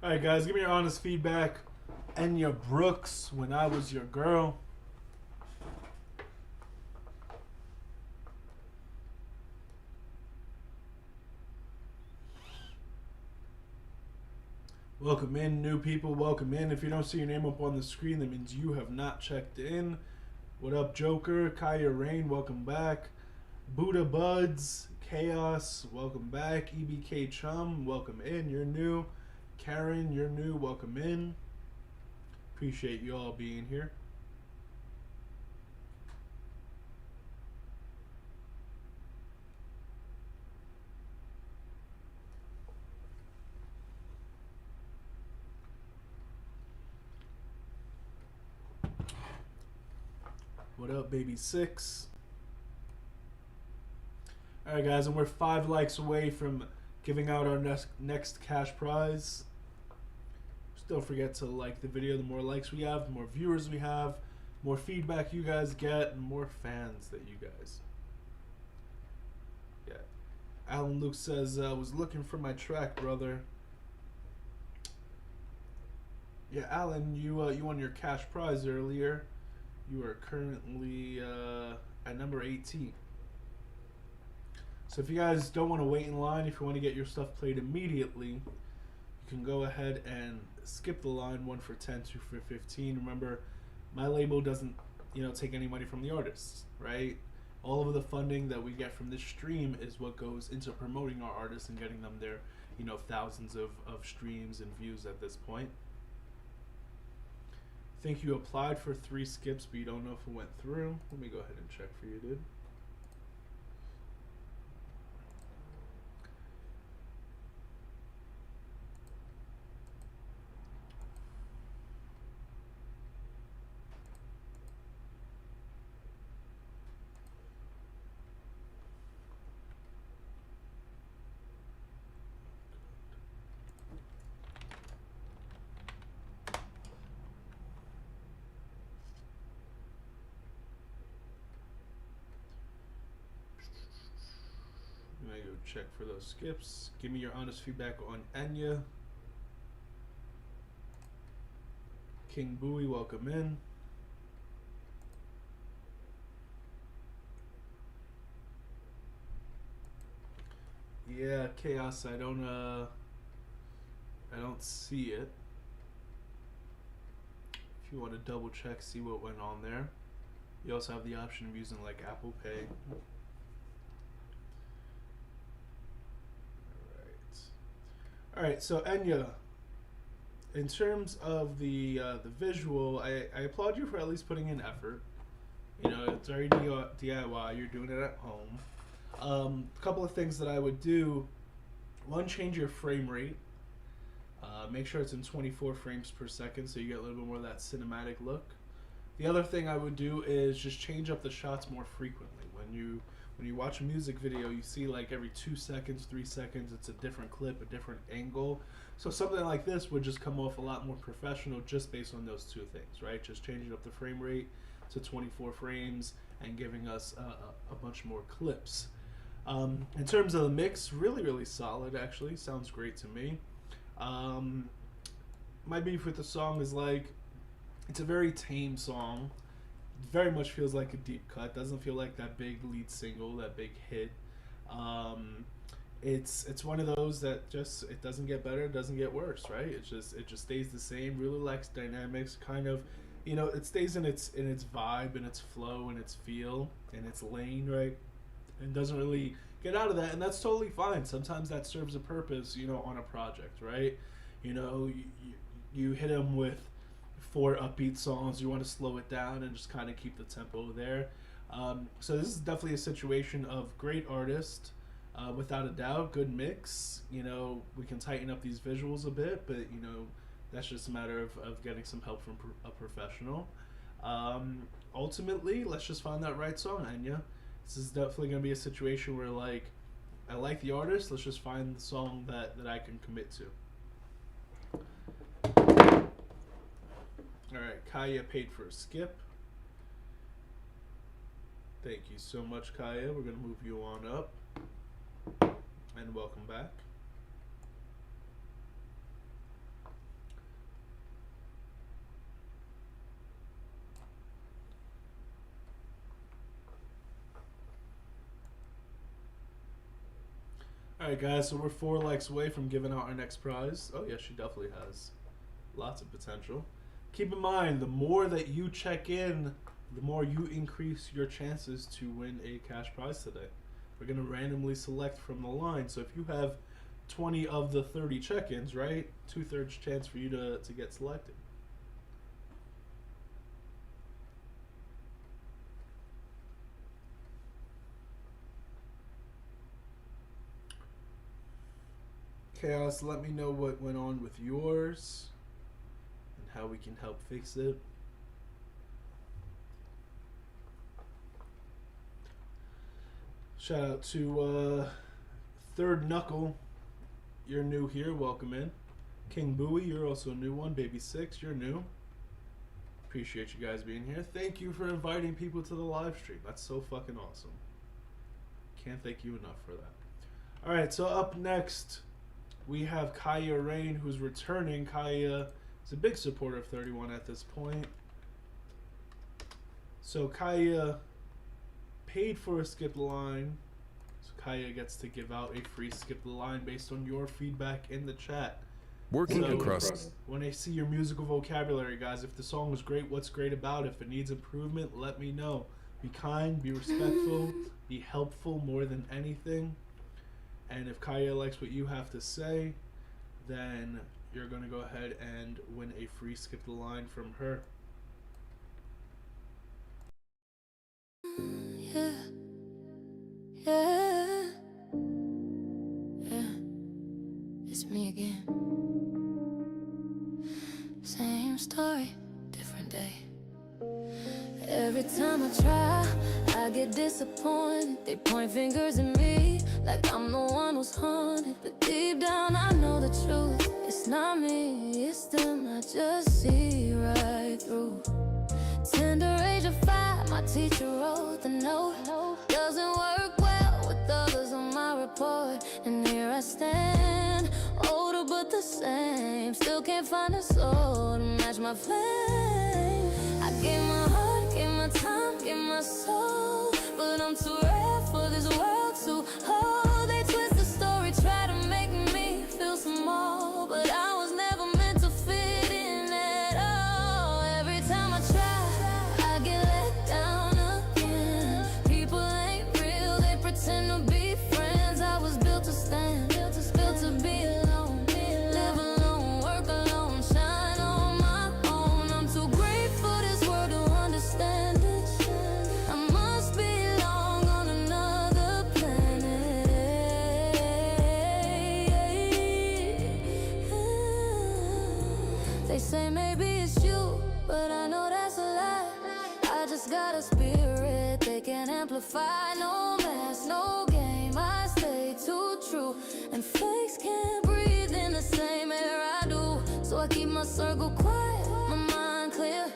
Alright guys, give me your honest feedback. Enya Brooks, When I Was Your Girl. Welcome in, new people, welcome in. If you don't see your name up on the screen, that means you have not checked in. What up, Joker? Kaya Rain, welcome back. Buddha Buds, Chaos, welcome back. EBK Chum, welcome in, you're new. Karen, you're new, welcome in. Appreciate you all being here. What up, baby 6? Alright, guys, and we're 5 likes away from giving out our next cash prize. Just don't forget to like the video. The more likes we have, the more viewers we have, more feedback you guys get, and more fans that you guys. Yeah. Alan Luke says, was looking for my track, brother. Yeah, Alan, you won your cash prize earlier. You are currently at number 18. So if you guys don't want to wait in line, if you want to get your stuff played immediately, you can go ahead and skip the line. 1 for 10, 2 for 15. Remember, my label doesn't, take any money from the artists, right? All of the funding that we get from this stream is what goes into promoting our artists and getting them their, thousands of streams and views at this point. Think you applied for 3 skips, but you don't know if it went through. Let me go ahead and check for you, dude. Go check for those skips. Give me your honest feedback on Enya. King Bowie, welcome in. Yeah, Chaos, I don't see it. If you want to double check, see what went on there. You also have the option of using like Apple Pay. Alright, so Enya, in terms of the visual, I applaud you for at least putting in effort. It's very DIY, you're doing it at home. A couple of things that I would do. One, change your frame rate. Make sure it's in 24 frames per second so you get a little bit more of that cinematic look. The other thing I would do is just change up the shots more frequently. When you watch a music video, you see like every 2 seconds, 3 seconds, it's a different clip, a different angle. So something like this would just come off a lot more professional just based on those 2 things, right? Just changing up the frame rate to 24 frames and giving us a bunch more clips. In terms of the mix, really, really solid actually. Sounds great to me. My beef with the song is like, it's a very tame song. Very much feels like a deep cut. Doesn't feel like that big lead single, that big hit. It's one of those that just, it doesn't get better, it doesn't get worse, right? It just stays the same. Really lacks dynamics. Kind of, it stays in its vibe and its flow and its feel and its lane, right? And doesn't really get out of that, and that's totally fine. Sometimes that serves a purpose, on a project, right? You hit them with 4 upbeat songs, you want to slow it down and just kind of keep the tempo there. So this is definitely a situation of great artist, without a doubt, good mix. We can tighten up these visuals a bit, but that's just a matter of getting some help from a professional. Ultimately, let's just find that right song, Enya. This is definitely going to be a situation where I like the artist, let's just find the song that I can commit to. Alright, Kaya paid for a skip. Thank you so much, Kaya. We're going to move you on up. And welcome back. Alright guys, so we're 4 likes away from giving out our next prize. Oh yeah, she definitely has lots of potential. Keep in mind, the more that you check in, the more you increase your chances to win a cash prize today. We're going to randomly select from the line. So if you have 20 of the 30 check-ins, right, 2/3 chance for you to get selected. Chaos, let me know what went on with yours and how we can help fix it. Shout out to Third Knuckle. You're new here. Welcome in. King Bowie, you're also a new one. Baby Six, you're new. Appreciate you guys being here. Thank you for inviting people to the live stream. That's so fucking awesome. Can't thank you enough for that. Alright, so up next, we have Kaya Rain, who's returning. Kaya is a big supporter of 31 at this point. So Kaya paid for a skip line. So Kaya gets to give out a free skip line based on your feedback in the chat. Working So, across. when I see your musical vocabulary, guys, if the song was great, what's great about it? If it needs improvement, let me know. Be kind, be respectful, be helpful more than anything. And if Kaya likes what you have to say, then you're going to go ahead and win a free skip the line from her. Yeah, yeah, yeah. It's me again. Same story, different day. Every time I try, I get disappointed. They point fingers at me like I'm the one who's haunted. But deep down I know the truth. It's not me, it's them. I just see right through. Tender age of 5, my teacher wrote the note. Doesn't work well with others on my report. And here I stand, older but the same. Still can't find a soul to match my flame. I gave my heart, gave my time, gave my soul, but I'm too rare for this world to hold. They twist the story, try to make me feel small, but I was never meant to fit in at all. Every time I try, I get let down again. People ain't real, they pretend to be friends. I was built to stand, built to be alone, live alone, work alone, shine on my own. I'm too great for this world to understand it. I must belong on another planet. They say maybe it's you, but I know that's a lie. I just got a spirit they can amplify. No mask, no game, I stay too true. And fakes can't breathe in the same air I do. So I keep my circle quiet, my mind clear.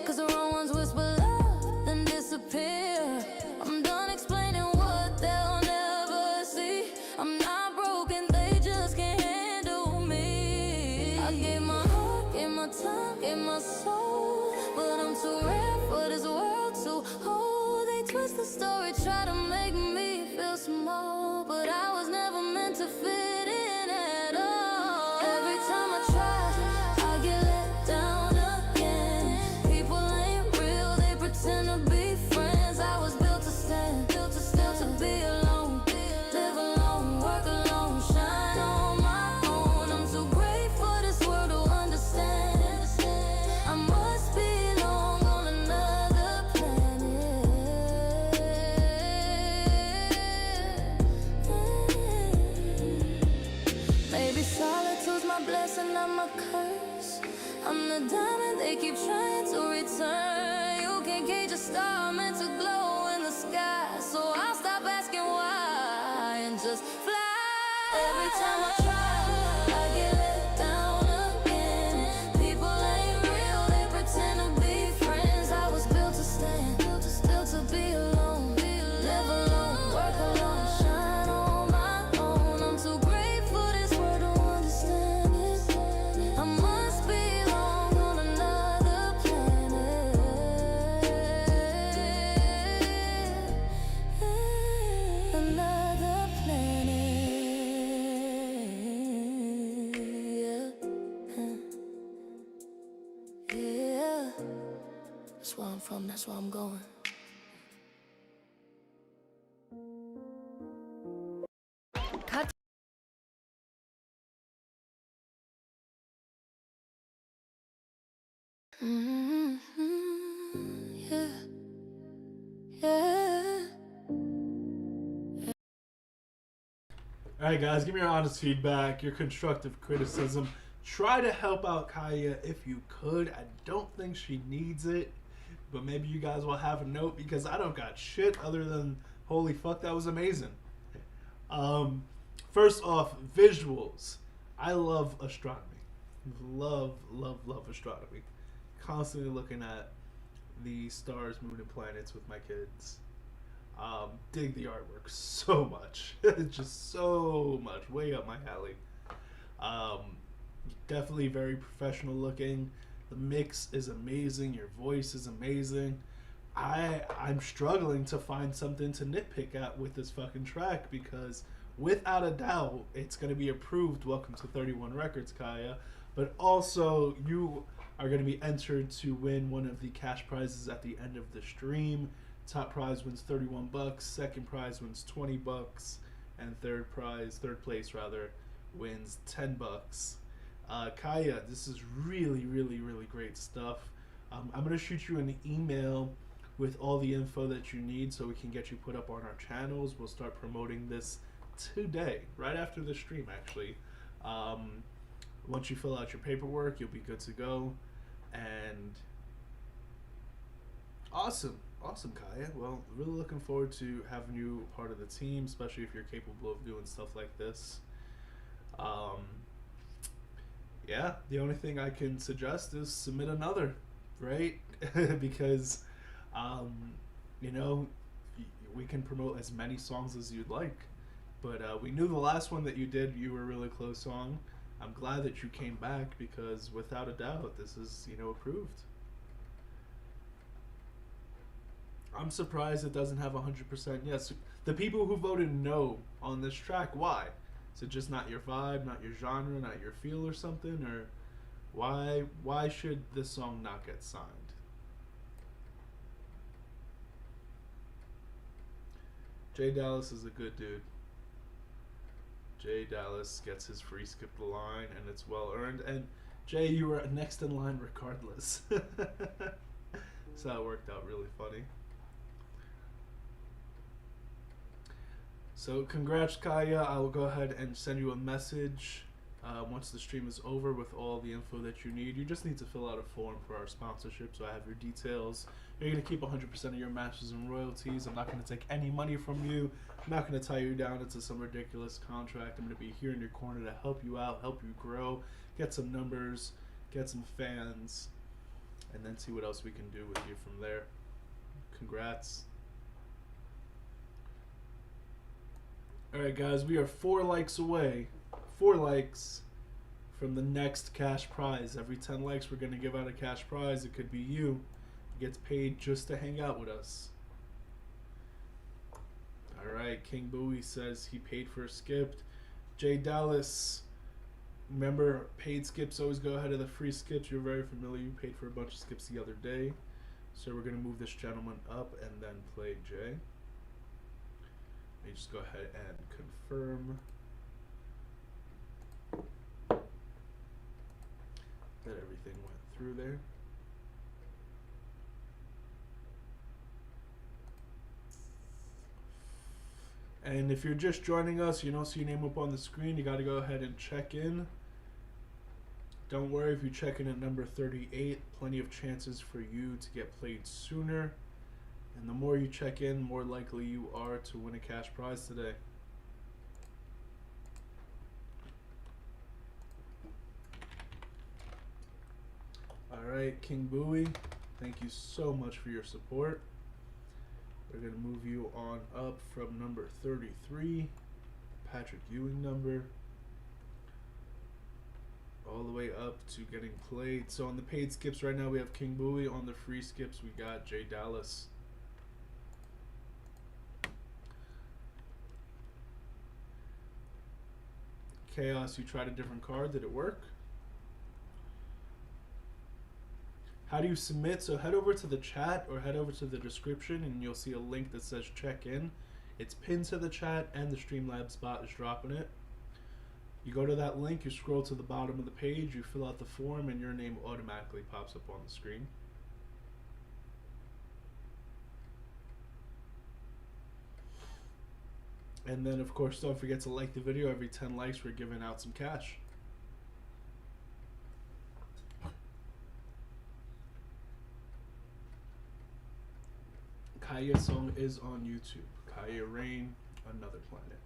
Cause the wrong ones whisper love, then disappear. I'm done explaining what they'll never see. I'm not broken, they just can't handle me. I gave my heart, gave my time, gave my soul, but I'm too rare for this world to hold. They twist the story, try to make me feel small, but I was never meant to fit in at all. Every time I try, I get let down again. People ain't real, they pretend to be friends. I was built to stand, built to be alone, live alone, work alone, shine on my own. I'm too great for this world to understand. I must belong on another planet. Maybe solitude's my blessing, not my curse. I'm the diamond they keep trying to return. You can't cage a star meant to glow in the sky. So I'll stop asking why and just fly. Every time I try, I get let down again. People ain't real, they pretend to be friends. I was built to stand, built to be alone, live alone, work alone, shine on my own. I'm too great for this world to understand it. I must belong on another planet. Another planet. Yeah. Yeah. That's where I'm from, that's where I'm going. Yeah, yeah. All right, guys, give me your honest feedback, your constructive criticism. Try to help out Kaya if you could. I don't think she needs it, but maybe you guys will have a note because I don't got shit other than holy fuck, that was amazing. First off, visuals. I love astronomy. Love astronomy. Constantly looking at the stars, moon, and planets with my kids. Dig the artwork so much. Just so much. Way up my alley. Definitely very professional looking. The mix is amazing. Your voice is amazing. I'm struggling to find something to nitpick at with this fucking track because without a doubt it's going to be approved. Welcome to 31 Records, Kaya. But also you are going to be entered to win one of the cash prizes at the end of the stream. Top prize wins $31, second prize wins $20, and third place wins $10. Kaya, this is really great stuff. I'm going to shoot you an email with all the info that you need so we can get you put up on our channels. We'll start promoting this today, right after the stream actually. Once you fill out your paperwork, you'll be good to go. And awesome, Kaya. Well, really looking forward to having you part of the team, especially if you're capable of doing stuff like this. Yeah, the only thing I can suggest is submit another, right? Because, you know, we can promote as many songs as you'd like. But we knew the last one that you did, you were really close on. I'm glad that you came back because without a doubt, this is, you know, approved. I'm surprised it doesn't have 100% yes. The people who voted no on this track, why? Is it just not your vibe, not your genre, not your feel or something? Or why should this song not get signed? Jay Dallas is a good dude. Jay Dallas gets his free skip the line, and it's well earned. And Jay, you were next in line regardless. So that worked out really funny. So congrats, Kaya. I will go ahead and send you a message once the stream is over with all the info that you need. You just need to fill out a form for our sponsorship, so I have your details. You're going to keep 100% of your masters and royalties. I'm not going to take any money from you. I'm not going to tie you down into some ridiculous contract. I'm going to be here in your corner to help you out, help you grow, get some numbers, get some fans, and then see what else we can do with you from there. Congrats. Alright guys, we are 4 likes away. 4 likes from the next cash prize. Every 10 likes we're going to give out a cash prize. It could be you. He gets paid just to hang out with us. Alright, King Bowie says he paid for a skip. Jay Dallas, remember paid skips always go ahead of the free skips. You're very familiar. You paid for a bunch of skips the other day. So we're going to move this gentleman up and then play Jay. Let me just go ahead and confirm that everything went through there. And if you're just joining us, you don't see your name up on the screen, you got to go ahead and check in. Don't worry if you check in at number 38, plenty of chances for you to get played sooner. And the more you check in, more likely you are to win a cash prize today. Alright, King Bowie, thank you so much for your support. We're going to move you on up from number 33, Patrick Ewing number, all the way up to getting played. So on the paid skips right now we have King Bowie. On the free skips we got Jay Dallas. Chaos, you tried a different card. Did it work? How do you submit? So head over to the chat or head over to the description and you'll see a link that says check in. It's pinned to the chat and the Streamlabs bot is dropping it. You go to that link, you scroll to the bottom of the page, you fill out the form, and your name automatically pops up on the screen. And then, of course, don't forget to like the video. Every 10 likes, we're giving out some cash. Kaya's song is on YouTube. Kaya Rain, Another Planet.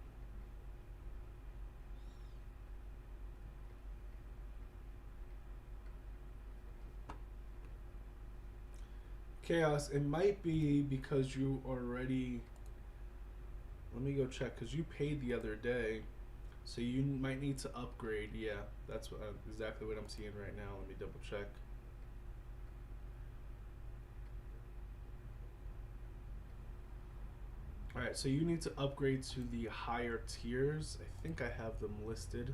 Chaos, it might be because you already... Let me go check, because you paid the other day. So you might need to upgrade. Yeah, that's what, exactly what I'm seeing right now. Let me double check. Alright, so you need to upgrade to the higher tiers. I think I have them listed.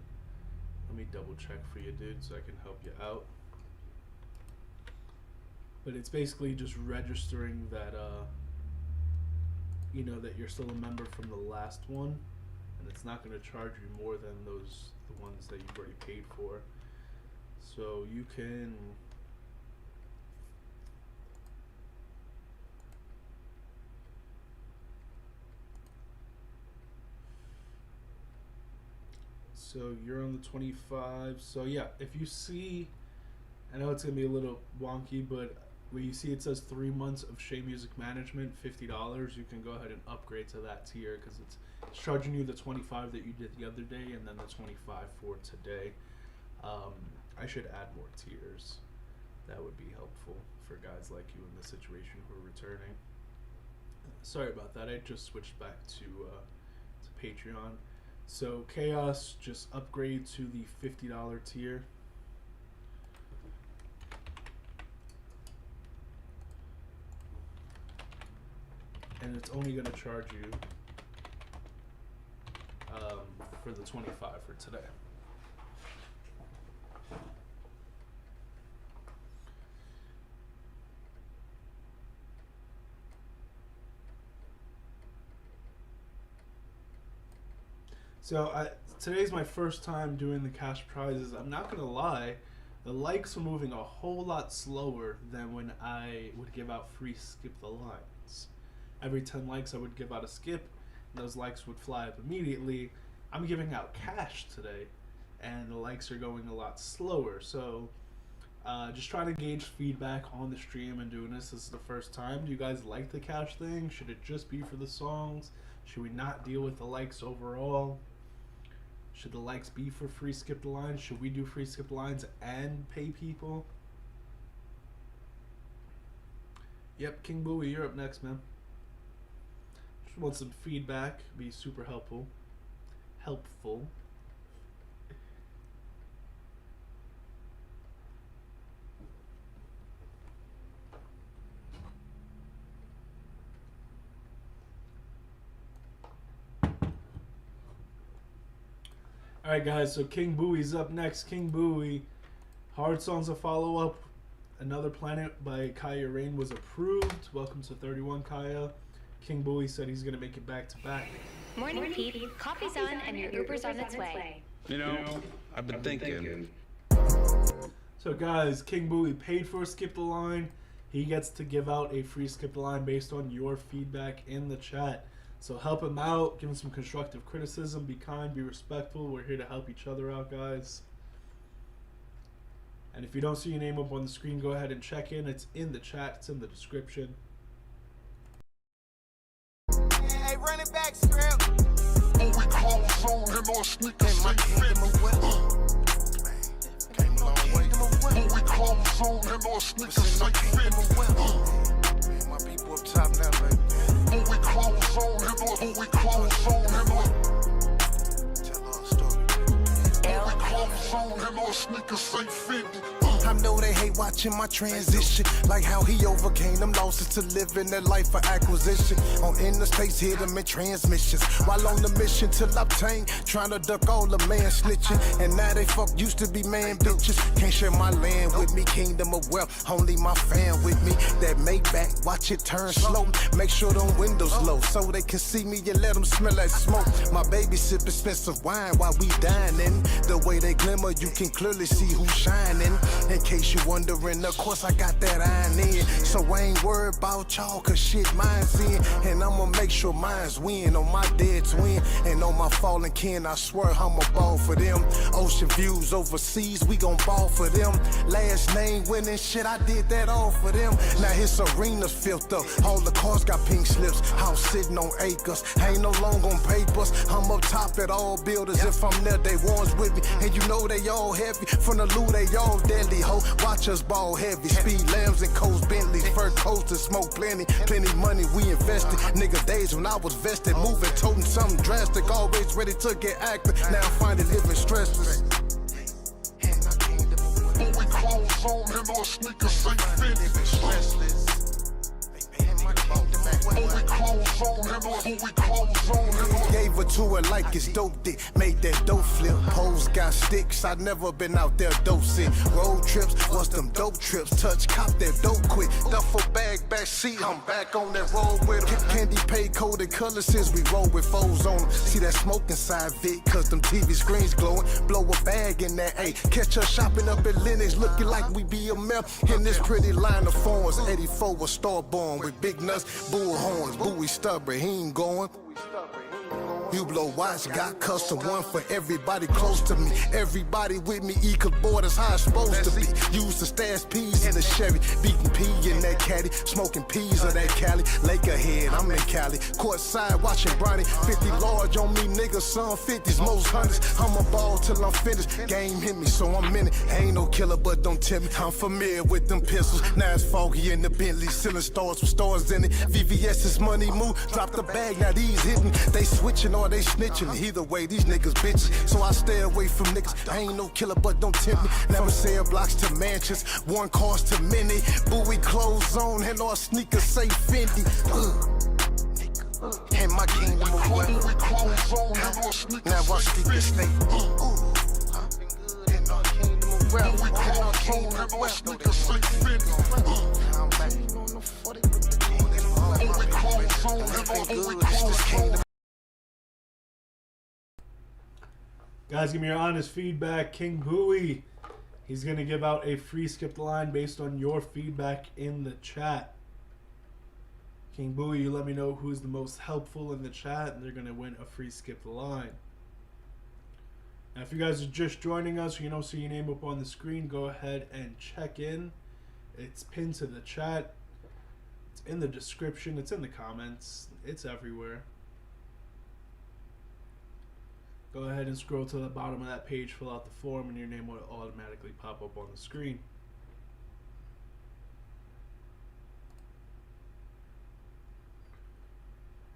Let me double check for you, dude, so I can help you out. But it's basically just registering that, you know, that you're still a member from the last one. And it's not going to charge you more than the ones that you've already paid for. So you can... So you're on the 25. So yeah, if you see, I know it's gonna be a little wonky, but when you see it says 3 months of Shea Music Management, $50, you can go ahead and upgrade to that tier because it's charging you the 25 that you did the other day and then the 25 for today. I should add more tiers. That would be helpful for guys like you in the situation who are returning. Sorry about that. I just switched back to Patreon. So Chaos, just upgrade to the $50 tier. And it's only going to charge you for the 25 for today. So today's my first time doing the cash prizes. I'm not gonna lie, the likes are moving a whole lot slower than when I would give out free skip the lines. Every 10 likes I would give out a skip, and those likes would fly up immediately. I'm giving out cash today, and the likes are going a lot slower. So just trying to gauge feedback on the stream and doing this. This is the first time. Do you guys like the cash thing? Should it just be for the songs? Should we not deal with the likes overall? Should the likes be for free skip the lines? Should we do free skip the lines and pay people? Yep, King Bowie, you're up next, man. Just want some feedback. Be super helpful. Alright guys, so King Bowie's up next. King Bowie, Hard Songs a follow-up. Another Planet by Kaya Rain was approved. Welcome to 31, Kaya. King Bowie said he's going to make it back to back. Morning, Pete. Coffee's on and your Uber's on its way. You know, I've been thinking. So guys, King Bowie paid for a Skip the Line. He gets to give out a free Skip the Line based on your feedback in the chat. So help him out, give him some constructive criticism, be kind, be respectful. We're here to help each other out, guys. And if you don't see your name up on the screen, go ahead and check in. It's in the chat, it's in the description. Hey, running back script. Oh, we clothes on and our sneakers ain't fit. Came a long way. Oh, we clothes on and our sneakers ain't fit. Man, my people up top now, baby. Oh, we clothes on and our, oh, we clothes on and our, Tell our story. oh, we clothes on and our sneakers ain't fit. I know they hate watching my transition, like how he overcame them losses to live in that life of acquisition. On interstates, hit them in transmissions, while on the mission to obtain, trying to duck all the man snitching. And now they fuck used to be man bitches. Can't share my land with me, kingdom of wealth, only my fam with me. That Maybach, watch it turn slow. Make sure them windows low, so they can see me and let them smell like smoke. My baby sip expensive wine while we dining. The way they glimmer, you can clearly see who's shining. In case you wondering, of course I got that iron in. So I ain't worried about y'all, cause shit mine's in. And I'ma make sure mine's win on my dead twin. And on my fallen kin, I swear I'ma ball for them. Ocean views overseas, we gon' ball for them. Last name winning shit, I did that all for them. Now his arena's filled up, all the cars got pink slips. House sitting on acres, ain't no long on papers. I'm up top at all buildings, if I'm there, they ones with me. And you know they all heavy, from the loot they all deadly, ho. Watch us ball heavy, speed lambs and coast Bentleys, fur coats and smoke plenty. Plenty money we invested, nigga days when I was vested. Moving, toting something drastic, always ready to get active. Now I find it living stressless. Fully clothes on and our sneakers say Fendi. Gave her to her like it's dope dick, made that dope flip. Hoes got sticks, I never been out there dosing. Road trips was them dope trips, touch cop that dope quick. Duffel bag, back seat, I'm back on that road with her. Candy paid coded colors since we roll with foes on them. See that smoke inside Vic, cause them TV screens glowing. Blow a bag in that A, catch her shopping up at Lennox, looking like we be a map. In this pretty line of phones, 84 was star-born with big nuts, bull horns, buoy stubborn, he ain't going. You blow watch, got custom one for everybody close to me. Everybody with me, equal borders, how it's supposed to be. Used to stash peas in the Chevy, beating pea in that caddy, smoking peas of that Cali. Lake ahead, I'm in Cali. Courtside watching Bronny, 50 large on me, niggas, some 50s, most hundreds. I'm a ball till I'm finished. Game hit me, so I'm in it. Ain't no killer, but don't tell me. I'm familiar with them pistols. Now it's foggy in the Bentley, ceiling stars with stars in it. VVS's money move, drop the bag, now these hitting. They switching or they snitching. Either way, these niggas bitches. So I stay away from niggas. I ain't no killer, but don't tempt me. Never sell blocks to mansions, one cars to many. Buoy clothes on and our sneakers say Fendi. And my kingdom of wealth. Now our sneakers stay. And our kingdom of wealth. And our kingdom of wealth. I'm back on the 40 with the kingdom. Guys, give me your honest feedback. King Bowie, he's going to give out a free skip the line based on your feedback in the chat. King Bowie, you let me know who's the most helpful in the chat, and they're going to win a free skip the line. Now, if you guys are just joining us, you don't see your name up on the screen, go ahead and check in. It's pinned to the chat. It's in the description. It's in the comments. It's everywhere. Go ahead and scroll to the bottom of that page, fill out the form, and your name will automatically pop up on the screen.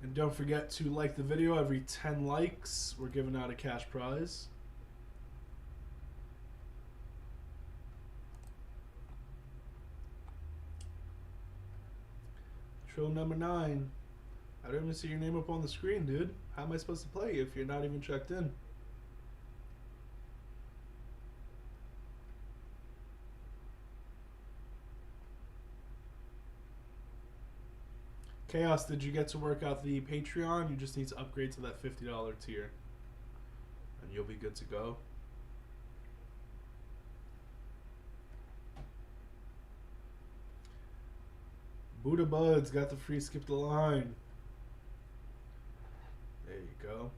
And don't forget to like the video. Every 10 likes, we're giving out a cash prize. Trill number 9. I don't even see your name up on the screen, dude. How am I supposed to play if you're not even checked in? Chaos, did you get to work out the Patreon? You just need to upgrade to that $50 tier. And you'll be good to go. Buddha Buds got the free skip the line. There you go.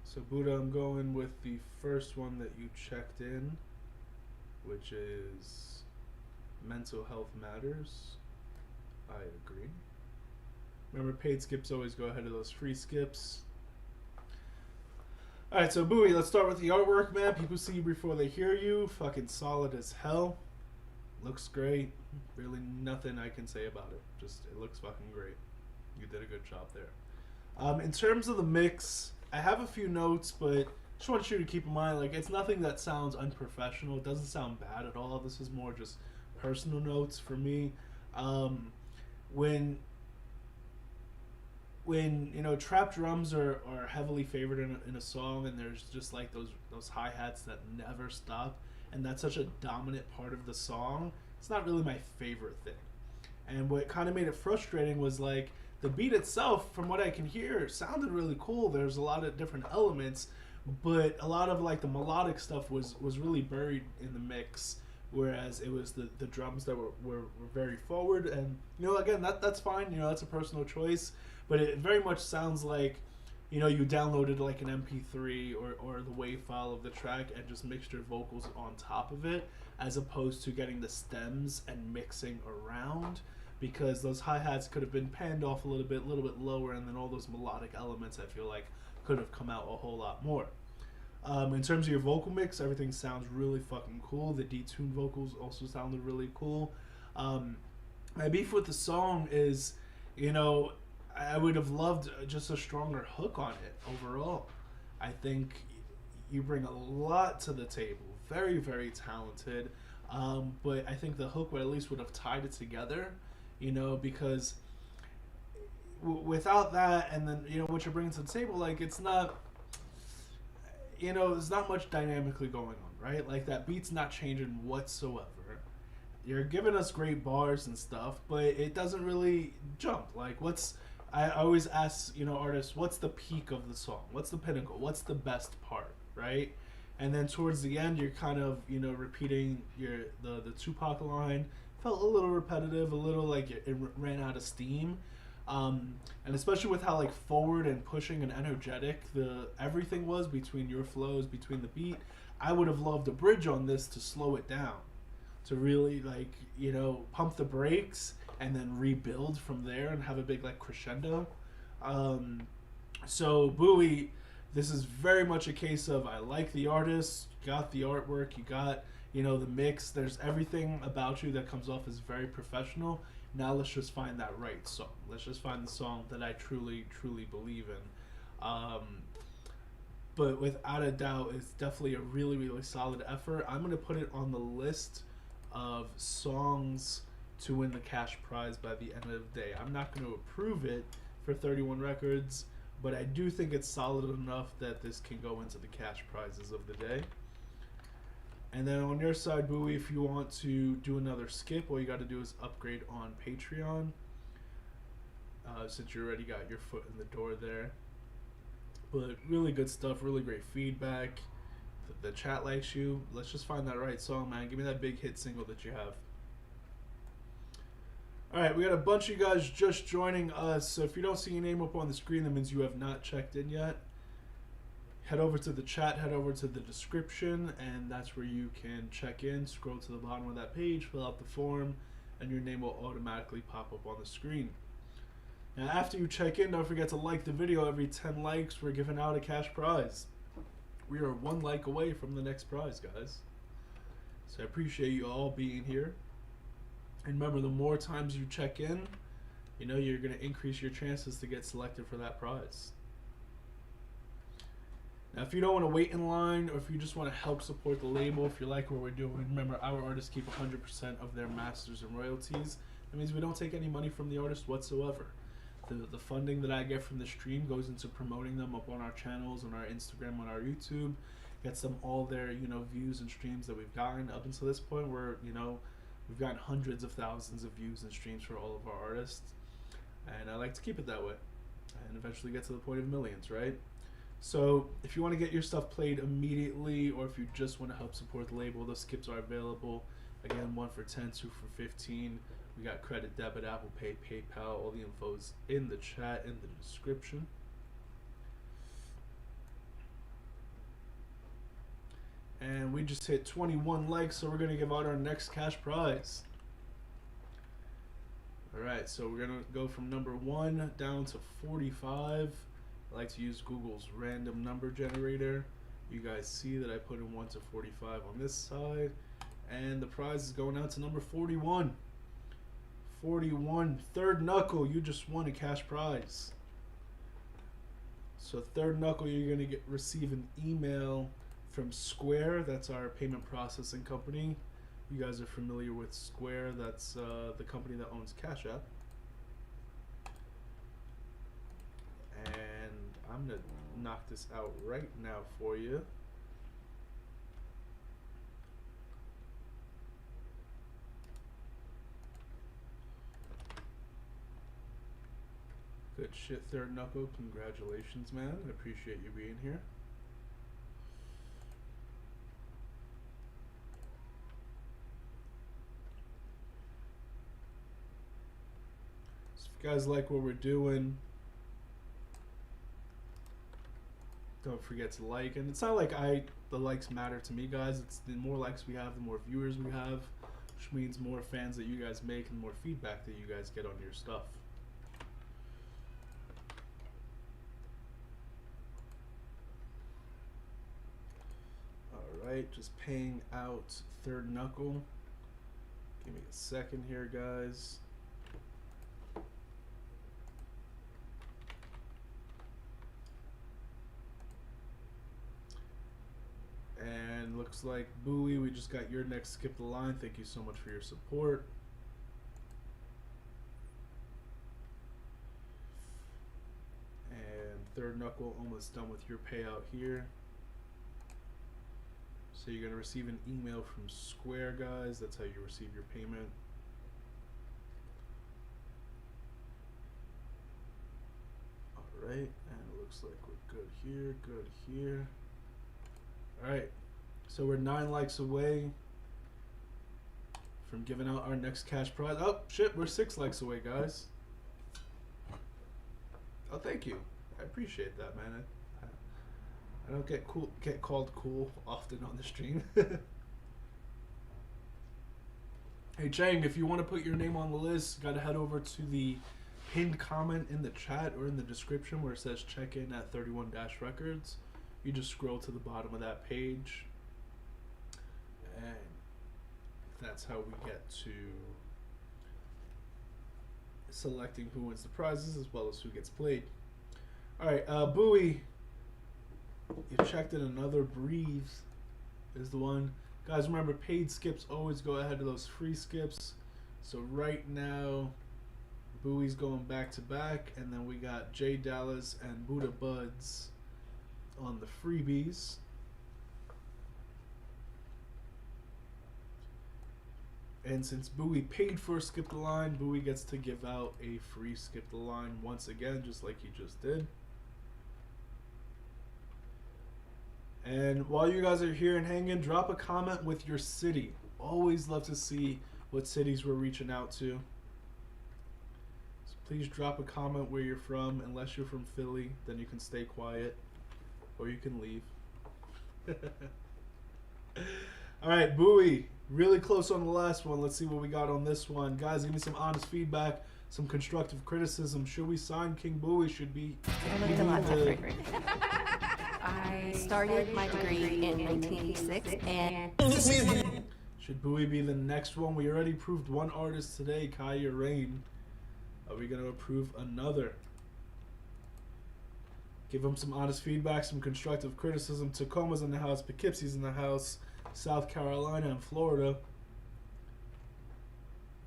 So Buddha, I'm going with the first one that you checked in, which is Mental Health Matters. I agree. Remember, paid skips always go ahead of those free skips. Alright, so Bowie, let's start with the artwork, man. People see you before they hear you. Fucking solid as hell. Looks great. Really nothing I can say about it. Just, it looks fucking great. You did a good job there. In terms of the mix, I have a few notes, but just want you to keep in mind, like, it's nothing that sounds unprofessional. It doesn't sound bad at all. This is more just personal notes for me. When you know, trap drums are heavily favored in a song, and there's just like those hi-hats that never stop, and that's such a dominant part of the song, it's not really my favorite thing. And what kind of made it frustrating was, like, the beat itself, from what I can hear, sounded really cool. There's a lot of different elements, but a lot of like the melodic stuff was really buried in the mix, whereas it was the drums that were very forward. And you know, again, that's fine, you know, that's a personal choice, but it very much sounds like, you know, you downloaded like an MP3 or the WAV file of the track and just mixed your vocals on top of it, as opposed to getting the stems and mixing around, because those hi-hats could have been panned off a little bit lower, and then all those melodic elements, I feel like, could have come out a whole lot more. In terms of your vocal mix, everything sounds really fucking cool. The detuned vocals also sounded really cool. My beef with the song is, you know, I would have loved just a stronger hook on it overall. I think you bring a lot to the table. Very, very talented. But I think the hook would at least would have tied it together, you know, because without that, and then, you know, what you're bringing to the table, like, it's not, you know, there's not much dynamically going on, right? Like, that beat's not changing whatsoever. You're giving us great bars and stuff, but it doesn't really jump. Like, I always ask, you know, artists, what's the peak of the song? What's the pinnacle? What's the best part, right? And then towards the end, you're kind of, you know, repeating the Tupac line. Felt a little repetitive, a little like it ran out of steam. And especially with how like forward and pushing and energetic everything was between your flows, between the beat. I would have loved a bridge on this to slow it down, to really, like, you know, pump the brakes and then rebuild from there and have a big like crescendo. So Bowie, this is very much a case of, I like the artist, you got the artwork, you got, you know, the mix, there's everything about you that comes off as very professional. Now let's just find that right song. Let's just find the song that I truly, truly believe in. But without a doubt, it's definitely a really, really solid effort. I'm going to put it on the list of songs to win the cash prize by the end of the day. I'm not going to approve it for 31 Records, but I do think it's solid enough that this can go into the cash prizes of the day. And then on your side, Bowie, if you want to do another skip, all you got to do is upgrade on Patreon, since you already got your foot in the door there. But really good stuff, really great feedback. The chat likes you. Let's just find that right song, man. Give me that big hit single that you have. Alright, we got a bunch of you guys just joining us, so if you don't see your name up on the screen, that means you have not checked in yet. Head over to the chat, head over to the description, and that's where you can check in. Scroll to the bottom of that page, fill out the form, and your name will automatically pop up on the screen. Now, after you check in, don't forget to like the video. Every 10 likes, we're giving out a cash prize. We are 1 like away from the next prize, guys. So I appreciate you all being here. And remember, the more times you check in, you know, you're going to increase your chances to get selected for that prize. Now, if you don't want to wait in line, or if you just want to help support the label, if you like what we're doing, remember, our artists keep 100% of their masters and royalties. That means we don't take any money from the artist whatsoever. The funding that I get from the stream goes into promoting them up on our channels, on our Instagram, on our YouTube. Gets them all their, you know, views and streams that we've gotten up until this point, where, you know, we've gotten hundreds of thousands of views and streams for all of our artists. And I like to keep it that way, and eventually get to the point of millions, right? So if you want to get your stuff played immediately, or if you just want to help support the label, those skips are available. Again, 1 for 10, 2 for 15. We got credit, debit, Apple Pay, PayPal. All the info's in the chat, in the description. And we just hit 21 likes, so we're going to give out our next cash prize. Alright, so we're going to go from number 1 down to 45. I like to use Google's random number generator. You guys see that I put in 1 to 45 on this side. And the prize is going out to number 41. 41, Third Knuckle, you just won a cash prize. So Third Knuckle, you're going to receive an email from Square. That's our payment processing company. You guys are familiar with Square. That's the company that owns Cash App. And I'm going to knock this out right now for you. Good shit, Third Knuckle. Congratulations, man. I appreciate you being here. you guys like what we're doing, don't forget to like. And it's not like the likes matter to me, guys. It's the more likes we have, the more viewers we have, which means more fans that you guys make and more feedback that you guys get on your stuff. Alright, just paying out third knuckle. Give me a second here, guys. And looks like Bowie, we just got your next skip the line. Thank you so much for your support. And third knuckle almost done with your payout here. So you're going to receive an email from Square, guys. That's how you receive your payment. Alright, and it looks like we're good here, good here. Alright, so we're 9 likes away from giving out our next cash prize. Oh, shit, we're 6 likes away, guys. Oh, thank you. I appreciate that, man. I don't get called cool often on the stream. Hey Chang, if you want to put your name on the list, gotta head over to the pinned comment in the chat or in the description where it says check in at 31-Records. You just scroll to the bottom of that page, and that's how we get to selecting who wins the prizes as well as who gets played. Alright, Bowie, you checked in another breathe is the one. Guys, remember, paid skips always go ahead of those free skips. So right now, Bowie's going back to back, and then we got Jay Dallas and Buddha Buds on the freebies. And since Bowie paid for Skip the Line, Bowie gets to give out a free Skip the Line once again, just like he just did. And while you guys are here and hanging, drop a comment with your city. Always love to see what cities we're reaching out to. So please drop a comment where you're from. Unless you're from Philly, then you can stay quiet. Or you can leave. Alright, Bowie. Really close on the last one. Let's see what we got on this one. Guys, give me some honest feedback, some constructive criticism. Should we sign King Bowie? Should be... I looked a lot different. I started my degree in 1986, and... Should Bowie be the next one? We already approved one artist today, Kaya Rain. Are we going to approve another? Give him some honest feedback, some constructive criticism. Tacoma's in the house, Poughkeepsie's in the house, South Carolina and Florida.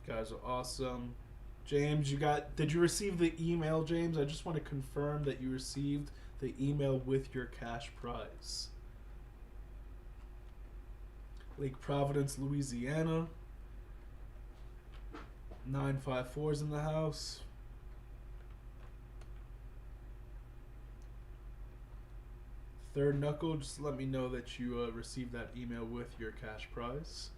You guys are awesome. James, did you receive the email, James? I just want to confirm that you received the email with your cash prize. Lake Providence, Louisiana. 954's in the house. Third Knuckle, just let me know that you received that email with your cash prize.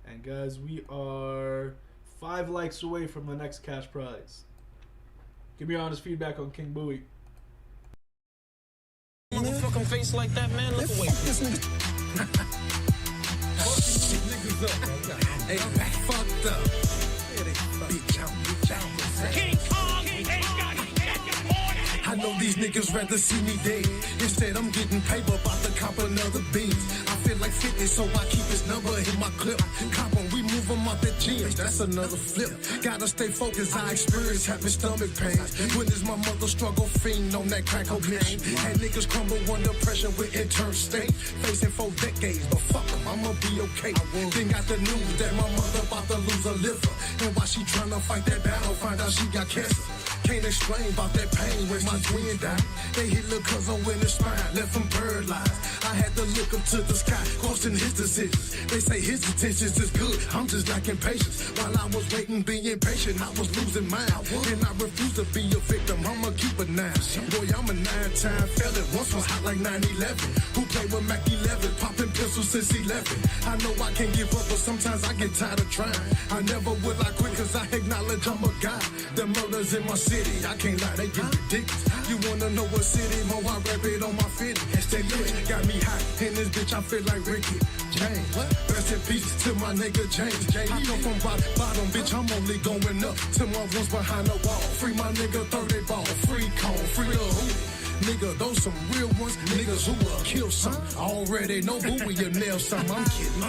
And guys, we are 5 likes away from the next cash prize. Give me your honest feedback on King Bowie. Motherfucking face like that, man. Look away. This nigga. Niggas up. Hey, fucked up. Bitch out. King Kong ain't got it. I know these niggas rather see me dead. Instead, I'm getting paper about to cop another beans. I feel like 50, so I keep his number in my clip. Cop when we move them out that gym. That's another flip. Gotta stay focused. I experience having stomach pains. Witness my mother struggle fiend on that crack cocaine. Had niggas crumble under pressure with intern state. Facing 4 decades, but fuck them, I'ma be okay. Then got the news that my mother about to lose a liver. And while she tryna fight that battle, find out she got cancer. Can't explain about that pain when my twin died. They hit little cousin in the spine, left him paralyzed. I had to look up to the sky, questioning his decisions. They say his intentions is good, I'm just lacking patience. While I was waiting, being patient, I was losing mine. And I refuse to be a victim, I'ma keep a 9. Boy, I'm a 9-time felon. Once was hot like 9/11. Who played with Mac 11? Popping pistols since 11. I know I can't give up, but sometimes I get tired of trying. I never will I quit, cause I acknowledge I'm a guy. The murders in my city, I can't lie, they get ridiculous. You wanna know what city? Mo, I rap it on my fit. Stay lit, got me hot. In this bitch, I feel like Ricky James. Rest in peace to my nigga James. I come from bottom, bitch, I'm only going up. To my ones behind the wall. Free my nigga 30 ball. Free cone, free the hoodie. Nigga, those some real ones. Niggas who will kill some. Already know who we you nail some. I'm kidding.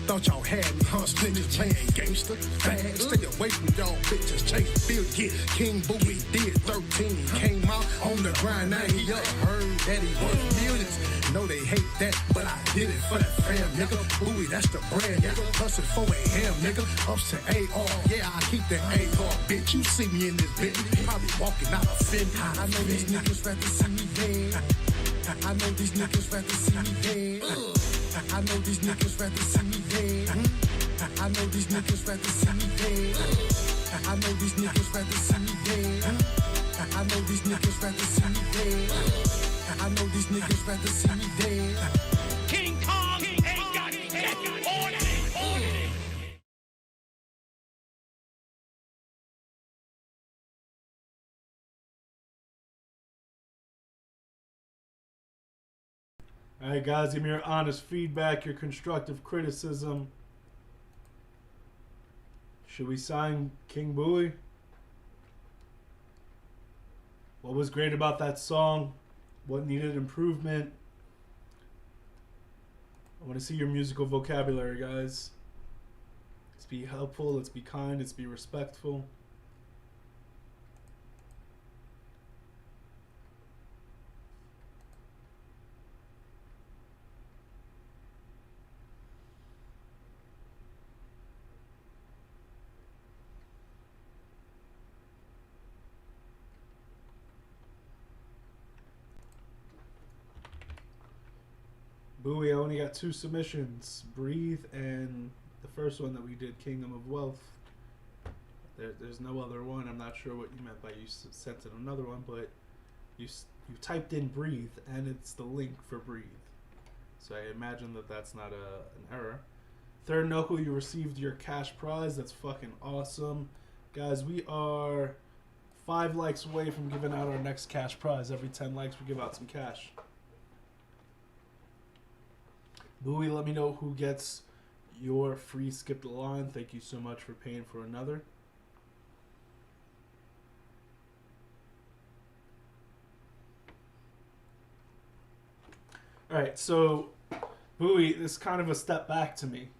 Thought y'all had me, huh? Niggas playing gangster. Bad. Stay away from y'all bitches. Chase Bill, get King Booey did 13. Came out on the grind, now he up. Heard that he worth millions. Know they hate that, but I did it for that fam, nigga. Booey, that's the brand, nigga. Plus at 4 a.m., nigga. Ups to AR, yeah, I keep that AR, bitch. You see me in this bitch, probably walking out of fin. I know these niggas rather see me dead. I know these niggas rather see me dead. I know these niggas rather see me dead. I know these niggas rather see me dead. I know these niggas rather see me dead. I know these niggas rather see me dead. I know these niggas rather see me dead. King Kong ain't got it on it. Alright guys, give me your honest feedback, your constructive criticism. Should we sign King Booey? What was great about that song? What needed improvement? I want to see your musical vocabulary, guys. Let's be helpful, let's be kind, let's be respectful. Booey, I only got 2 submissions. Breathe and the first one that we did, Kingdom of Wealth. There's no other one. I'm not sure what you meant by you sent in another one, but you typed in Breathe, and it's the link for Breathe. So I imagine that that's not an error. Third Knuckle, you received your cash prize. That's fucking awesome. Guys, we are 5 likes away from giving out our next cash prize. Every 10 likes, we give out some cash. Booey, let me know who gets your free skip the line. Thank you so much for paying for another. Alright, so Booey, this is kind of a step back to me,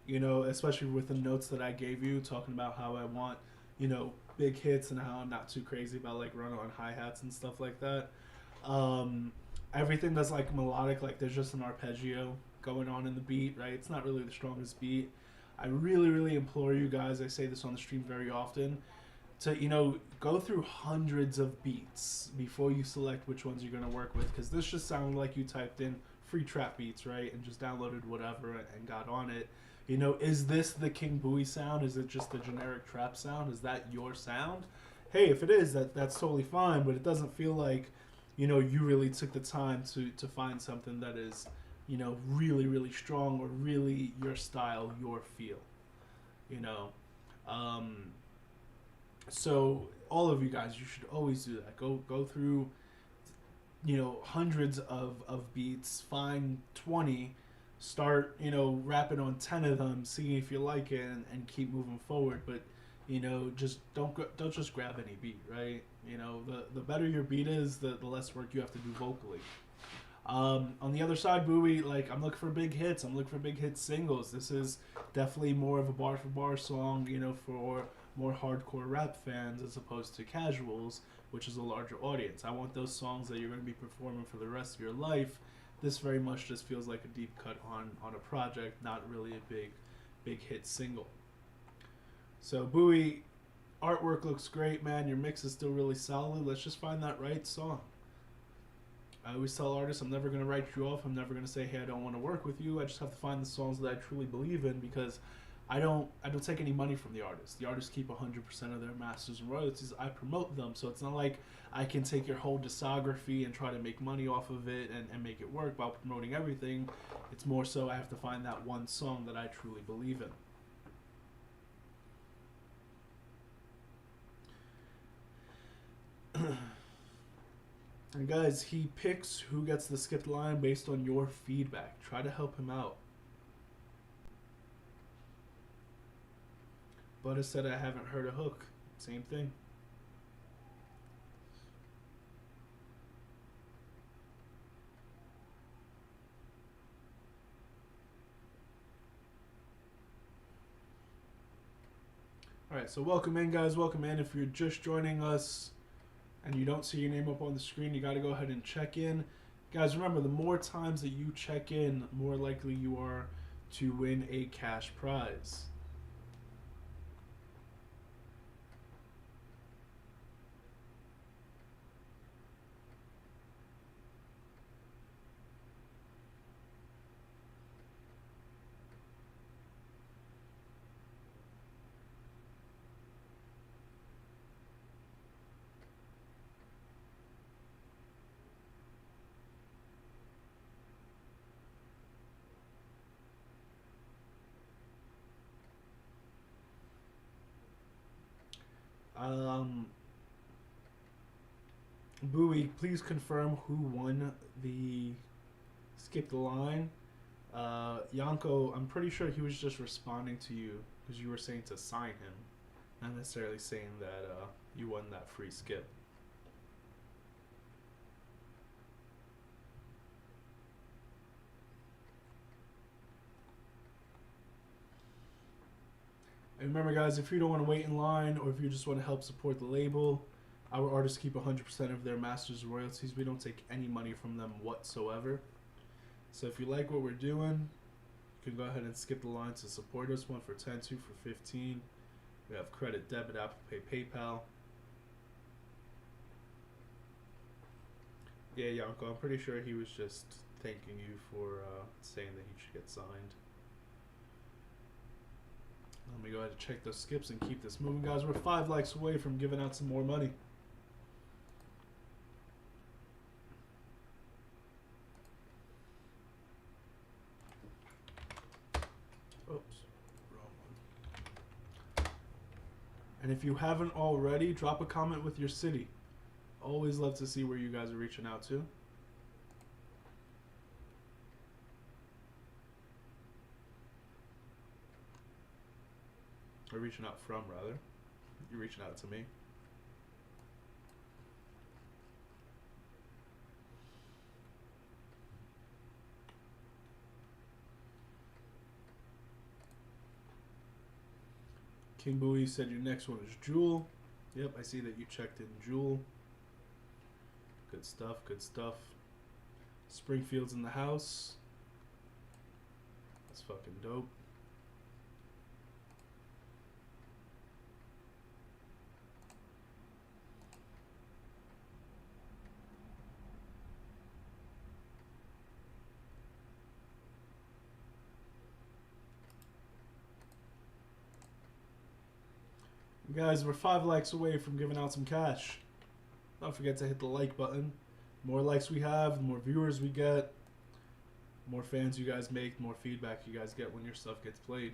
you know, especially with the notes that I gave you, talking about how I want, you know, big hits and how I'm not too crazy about like running on hi-hats and stuff like that. Everything that's like melodic, like there's just an arpeggio going on in the beat, right? It's not really the strongest beat. I really implore you guys, I say this on the stream very often, to, you know, go through hundreds of beats before you select which ones you're going to work with, because this just sounded like you typed in free trap beats, right, and just downloaded whatever and got on it. You know, is this the King Booey sound? Is it just a generic trap sound? Is that your sound? Hey, if it is, that's totally fine, but it doesn't feel like, you know, you really took the time to find something that is, you know, really strong or really your style, your feel, you know. So all of you guys, you should always do that. Go through, you know, hundreds of beats, find 20, start, you know, rapping on 10 of them, see if you like it, and keep moving forward. But, you know, just don't just grab any beat, right? You know, the better your beat is, the less work you have to do vocally. On the other side, Booey, like, I'm looking for big hits. I'm looking for big hit singles. This is definitely more of a bar for bar song, you know, for more hardcore rap fans as opposed to casuals, which is a larger audience. I want those songs that you're going to be performing for the rest of your life. This very much just feels like a deep cut on a project, not really a big hit single. So Booey, artwork looks great, man. Your mix is still really solid. Let's just find that right song. I always tell artists, I'm never going to write you off. I'm never going to say, hey, I don't want to work with you. I just have to find the songs that I truly believe in, because I don't take any money from the artists. The artists keep 100% of their masters and royalties. I promote them, so it's not like I can take your whole discography and try to make money off of it and make it work while promoting everything. It's more so I have to find that one song that I truly believe in. And guys, he picks who gets the skipped line based on your feedback. Try to help him out. Butter said I haven't heard a hook. Same thing. Alright, so welcome in, guys. Welcome in. If you're just joining us and you don't see your name up on the screen, you got to go ahead and check in. Guys, remember, the more times that you check in, more likely you are to win a cash prize. Bowie, please confirm who won the skip the line. Yanko, I'm pretty sure he was just responding to you because you were saying to sign him, not necessarily saying that you won that free skip. And remember, guys, if you don't want to wait in line or if you just want to help support the label, our artists keep 100% of their masters' royalties. We don't take any money from them whatsoever. So if you like what we're doing, you can go ahead and skip the line to support us. 1 for 10, 2 for 15. We have credit, debit, Apple Pay, PayPal. Yeah, Yanko, I'm pretty sure he was just thanking you for saying that he should get signed. Let me go ahead and check those skips and keep this moving, guys. We're 5 likes away from giving out some more money. Oops, wrong one. And if you haven't already, drop a comment with your city. Always love to see where you guys are reaching out to. Or reaching out from, rather. You're reaching out to me. King Bowie said your next one is Jewel. Yep, I see that you checked in Jewel. Good stuff, good stuff. Springfield's in the house. That's fucking dope. Guys, we're 5 likes away from giving out some cash. Don't forget to hit the like button. The more likes we have, the more viewers we get, the more fans you guys make, the more feedback you guys get when your stuff gets played.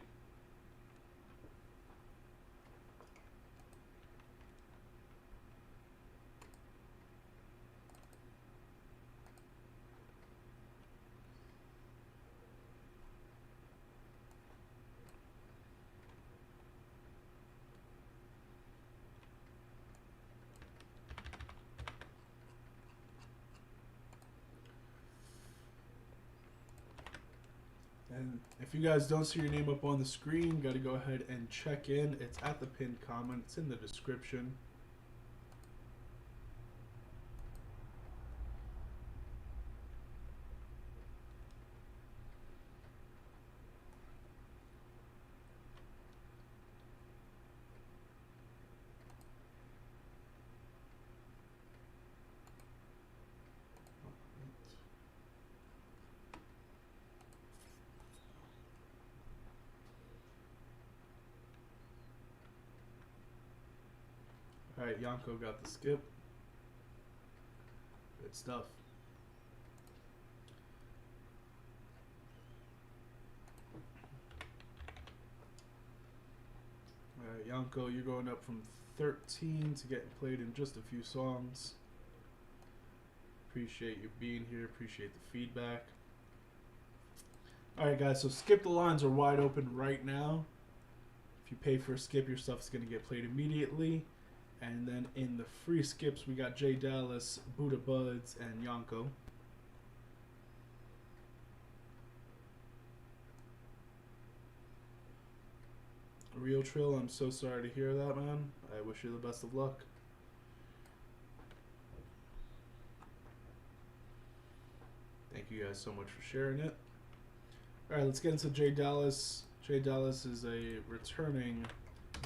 And if you guys don't see your name up on the screen, got to go ahead and check in. It's at the pinned comment. It's in the description. Alright, Yanko got the skip. Good stuff. Alright, Yanko, you're going up from 13 to getting played in just a few songs. Appreciate you being here. Appreciate the feedback. Alright, guys, so skip the lines are wide open right now. If you pay for a skip, your stuff's going to get played immediately. And then in the free skips, we got Jay Dallas, Buddha Buds, and Yanko. Real Trill, I'm so sorry to hear that, man. I wish you the best of luck. Thank you guys so much for sharing it. Alright, let's get into Jay Dallas. Jay Dallas is a returning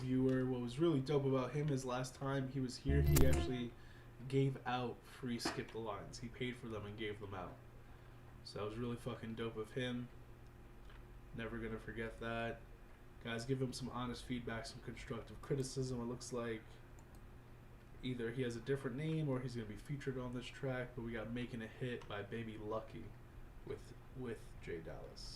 viewer. What was really dope about him is last time he was here, he actually gave out free skip the lines. He paid for them and gave them out. So that was really fucking dope of him. Never gonna forget that. Guys, give him some honest feedback, some constructive criticism. It looks like either he has a different name or he's gonna be featured on this track, but we got Making a Hit by Baby Lucky with Jay Dallas.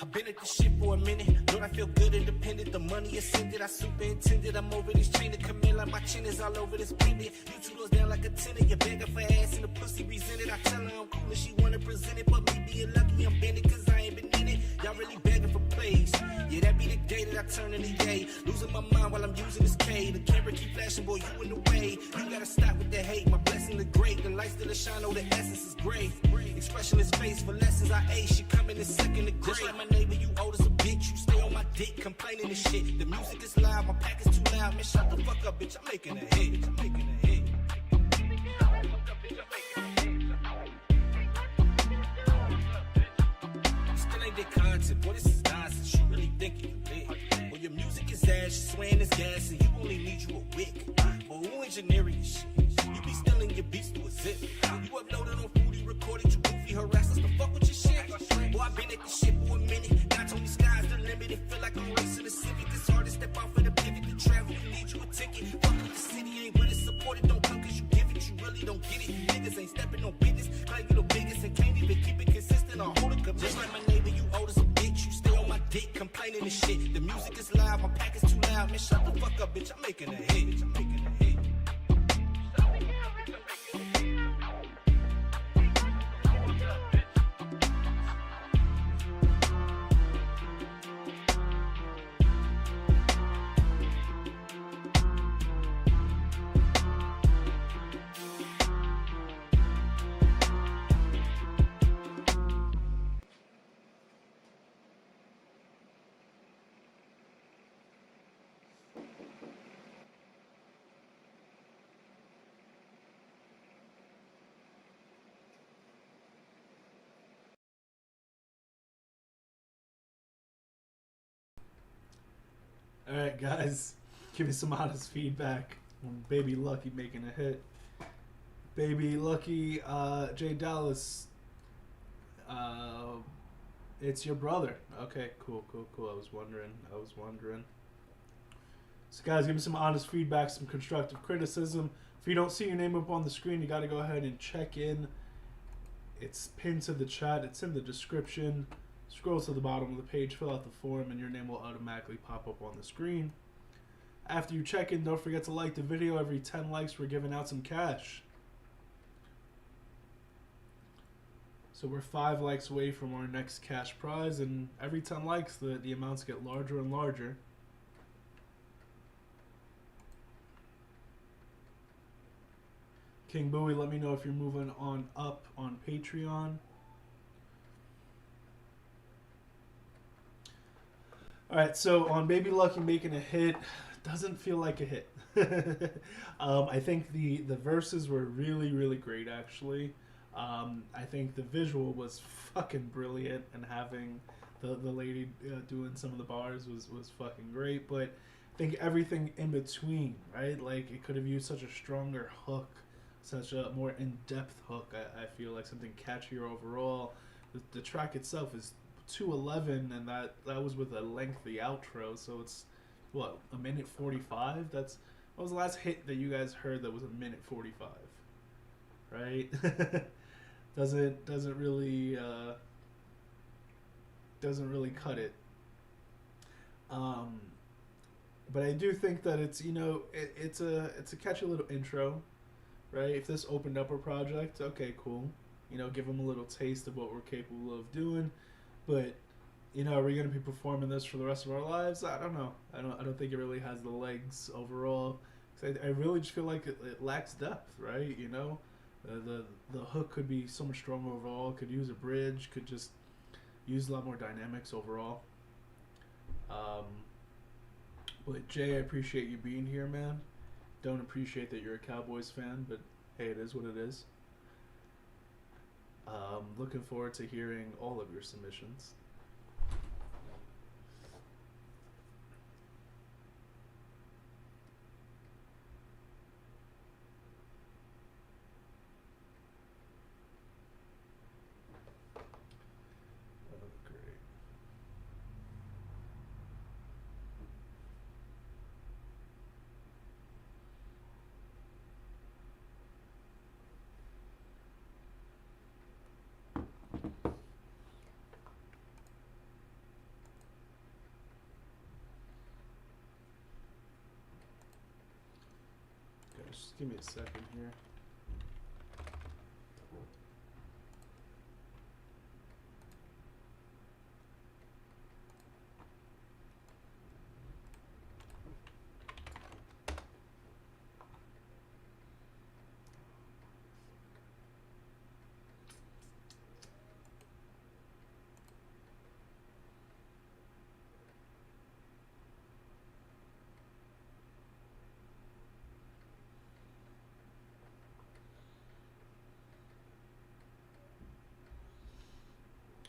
I've been at this shit for a minute. Lord, I feel good, independent. The money ascended. I superintended. I'm over this chain to come in like my chin is all over this pivot. YouTube goes down like a tenant. You're begging for ass and the pussy resented. I tell her I'm cool and she wanna present it, but me being lucky I'm bending cause I ain't been in it. Y'all really begging for plays. Yeah, that be the day that I turn in the yay. Losing my mind while I'm using this K. The camera keep flashing, boy, you in the way. You gotta stop with the hate. My blessing the great. The light still a shine, oh, the essence is great. Expressionless face for lessons I ate. She coming in second degree. Just like my neighbor, you old as a bitch. You stay on my dick, complaining and shit. The music is loud, my pack is too loud. Man, shut the fuck up, bitch. I'm making a hit. I'm making a hit. Still ain't that content, boy, this is nonsense. You really think you lit? Well, your music is ass, you swearing it's gas, and you only need you a wick. Well, who engineering your shit? You be stealing your beats through a zip. You uploaded on Foodie, recorded, you goofy, harass us to fuck with your shit. Boy, I been at this shit for a minute. God told me sky's the limit. It feel like I'm racing the Civic. It's hard to step off of the pivot to travel. You need you a ticket. Fuck with the city, ain't really supported. Don't come cause you give it, you really don't get it. Niggas ain't stepping on business. Claim you the biggest and can't even keep it consistent or hold it. Just like my neighbor, you old as a bitch. You stay on my dick, complaining and shit. The music is loud, my pack is too loud. Man, shut the fuck up, bitch. I'm making a hit. I'm making a hit. Alright, guys, give me some honest feedback on Baby Lucky making a hit. Baby Lucky, Jay Dallas, it's your brother. Okay, cool. I was wondering. So, guys, give me some honest feedback, some constructive criticism. If you don't see your name up on the screen, you got to go ahead and check in. It's pinned to the chat. It's in the description. Scroll to the bottom of the page, fill out the form, and your name will automatically pop up on the screen. After you check in, don't forget to like the video. Every 10 likes, we're giving out some cash. So we're 5 likes away from our next cash prize, and every 10 likes, the amounts get larger and larger. King Bowie, let me know if you're moving on up on Patreon. Alright, so on Baby Lucky making a hit, doesn't feel like a hit. I think the verses were really, really great, actually. I think the visual was fucking brilliant, and having the lady doing some of the bars was fucking great. But think everything in between, right? Like it could have used such a stronger hook, such a more in-depth hook. I feel like something catchier overall. The track itself is 2:11, and that was with a lengthy outro. So it's what, a minute 45. What was the last hit that you guys heard that was a minute 45? Right? doesn't really cut it. But I do think that it's, you know, it's a catchy little intro, right? If this opened up a project, okay, cool. You know, give them a little taste of what we're capable of doing. But, you know, are we going to be performing this for the rest of our lives? I don't know. I don't think it really has the legs overall. 'Cause I really just feel like it lacks depth, right? You know, the hook could be so much stronger overall. Could use a bridge. Could just use a lot more dynamics overall. But Jay, I appreciate you being here, man. Don't appreciate that you're a Cowboys fan, but hey, it is what it is. Looking forward to hearing all of your submissions. Just give me a second here.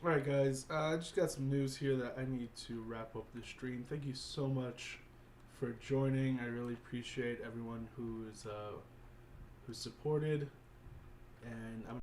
Alright guys, I just got some news here that I need to wrap up the stream. Thank you so much for joining. I really appreciate everyone who's supported, and I'm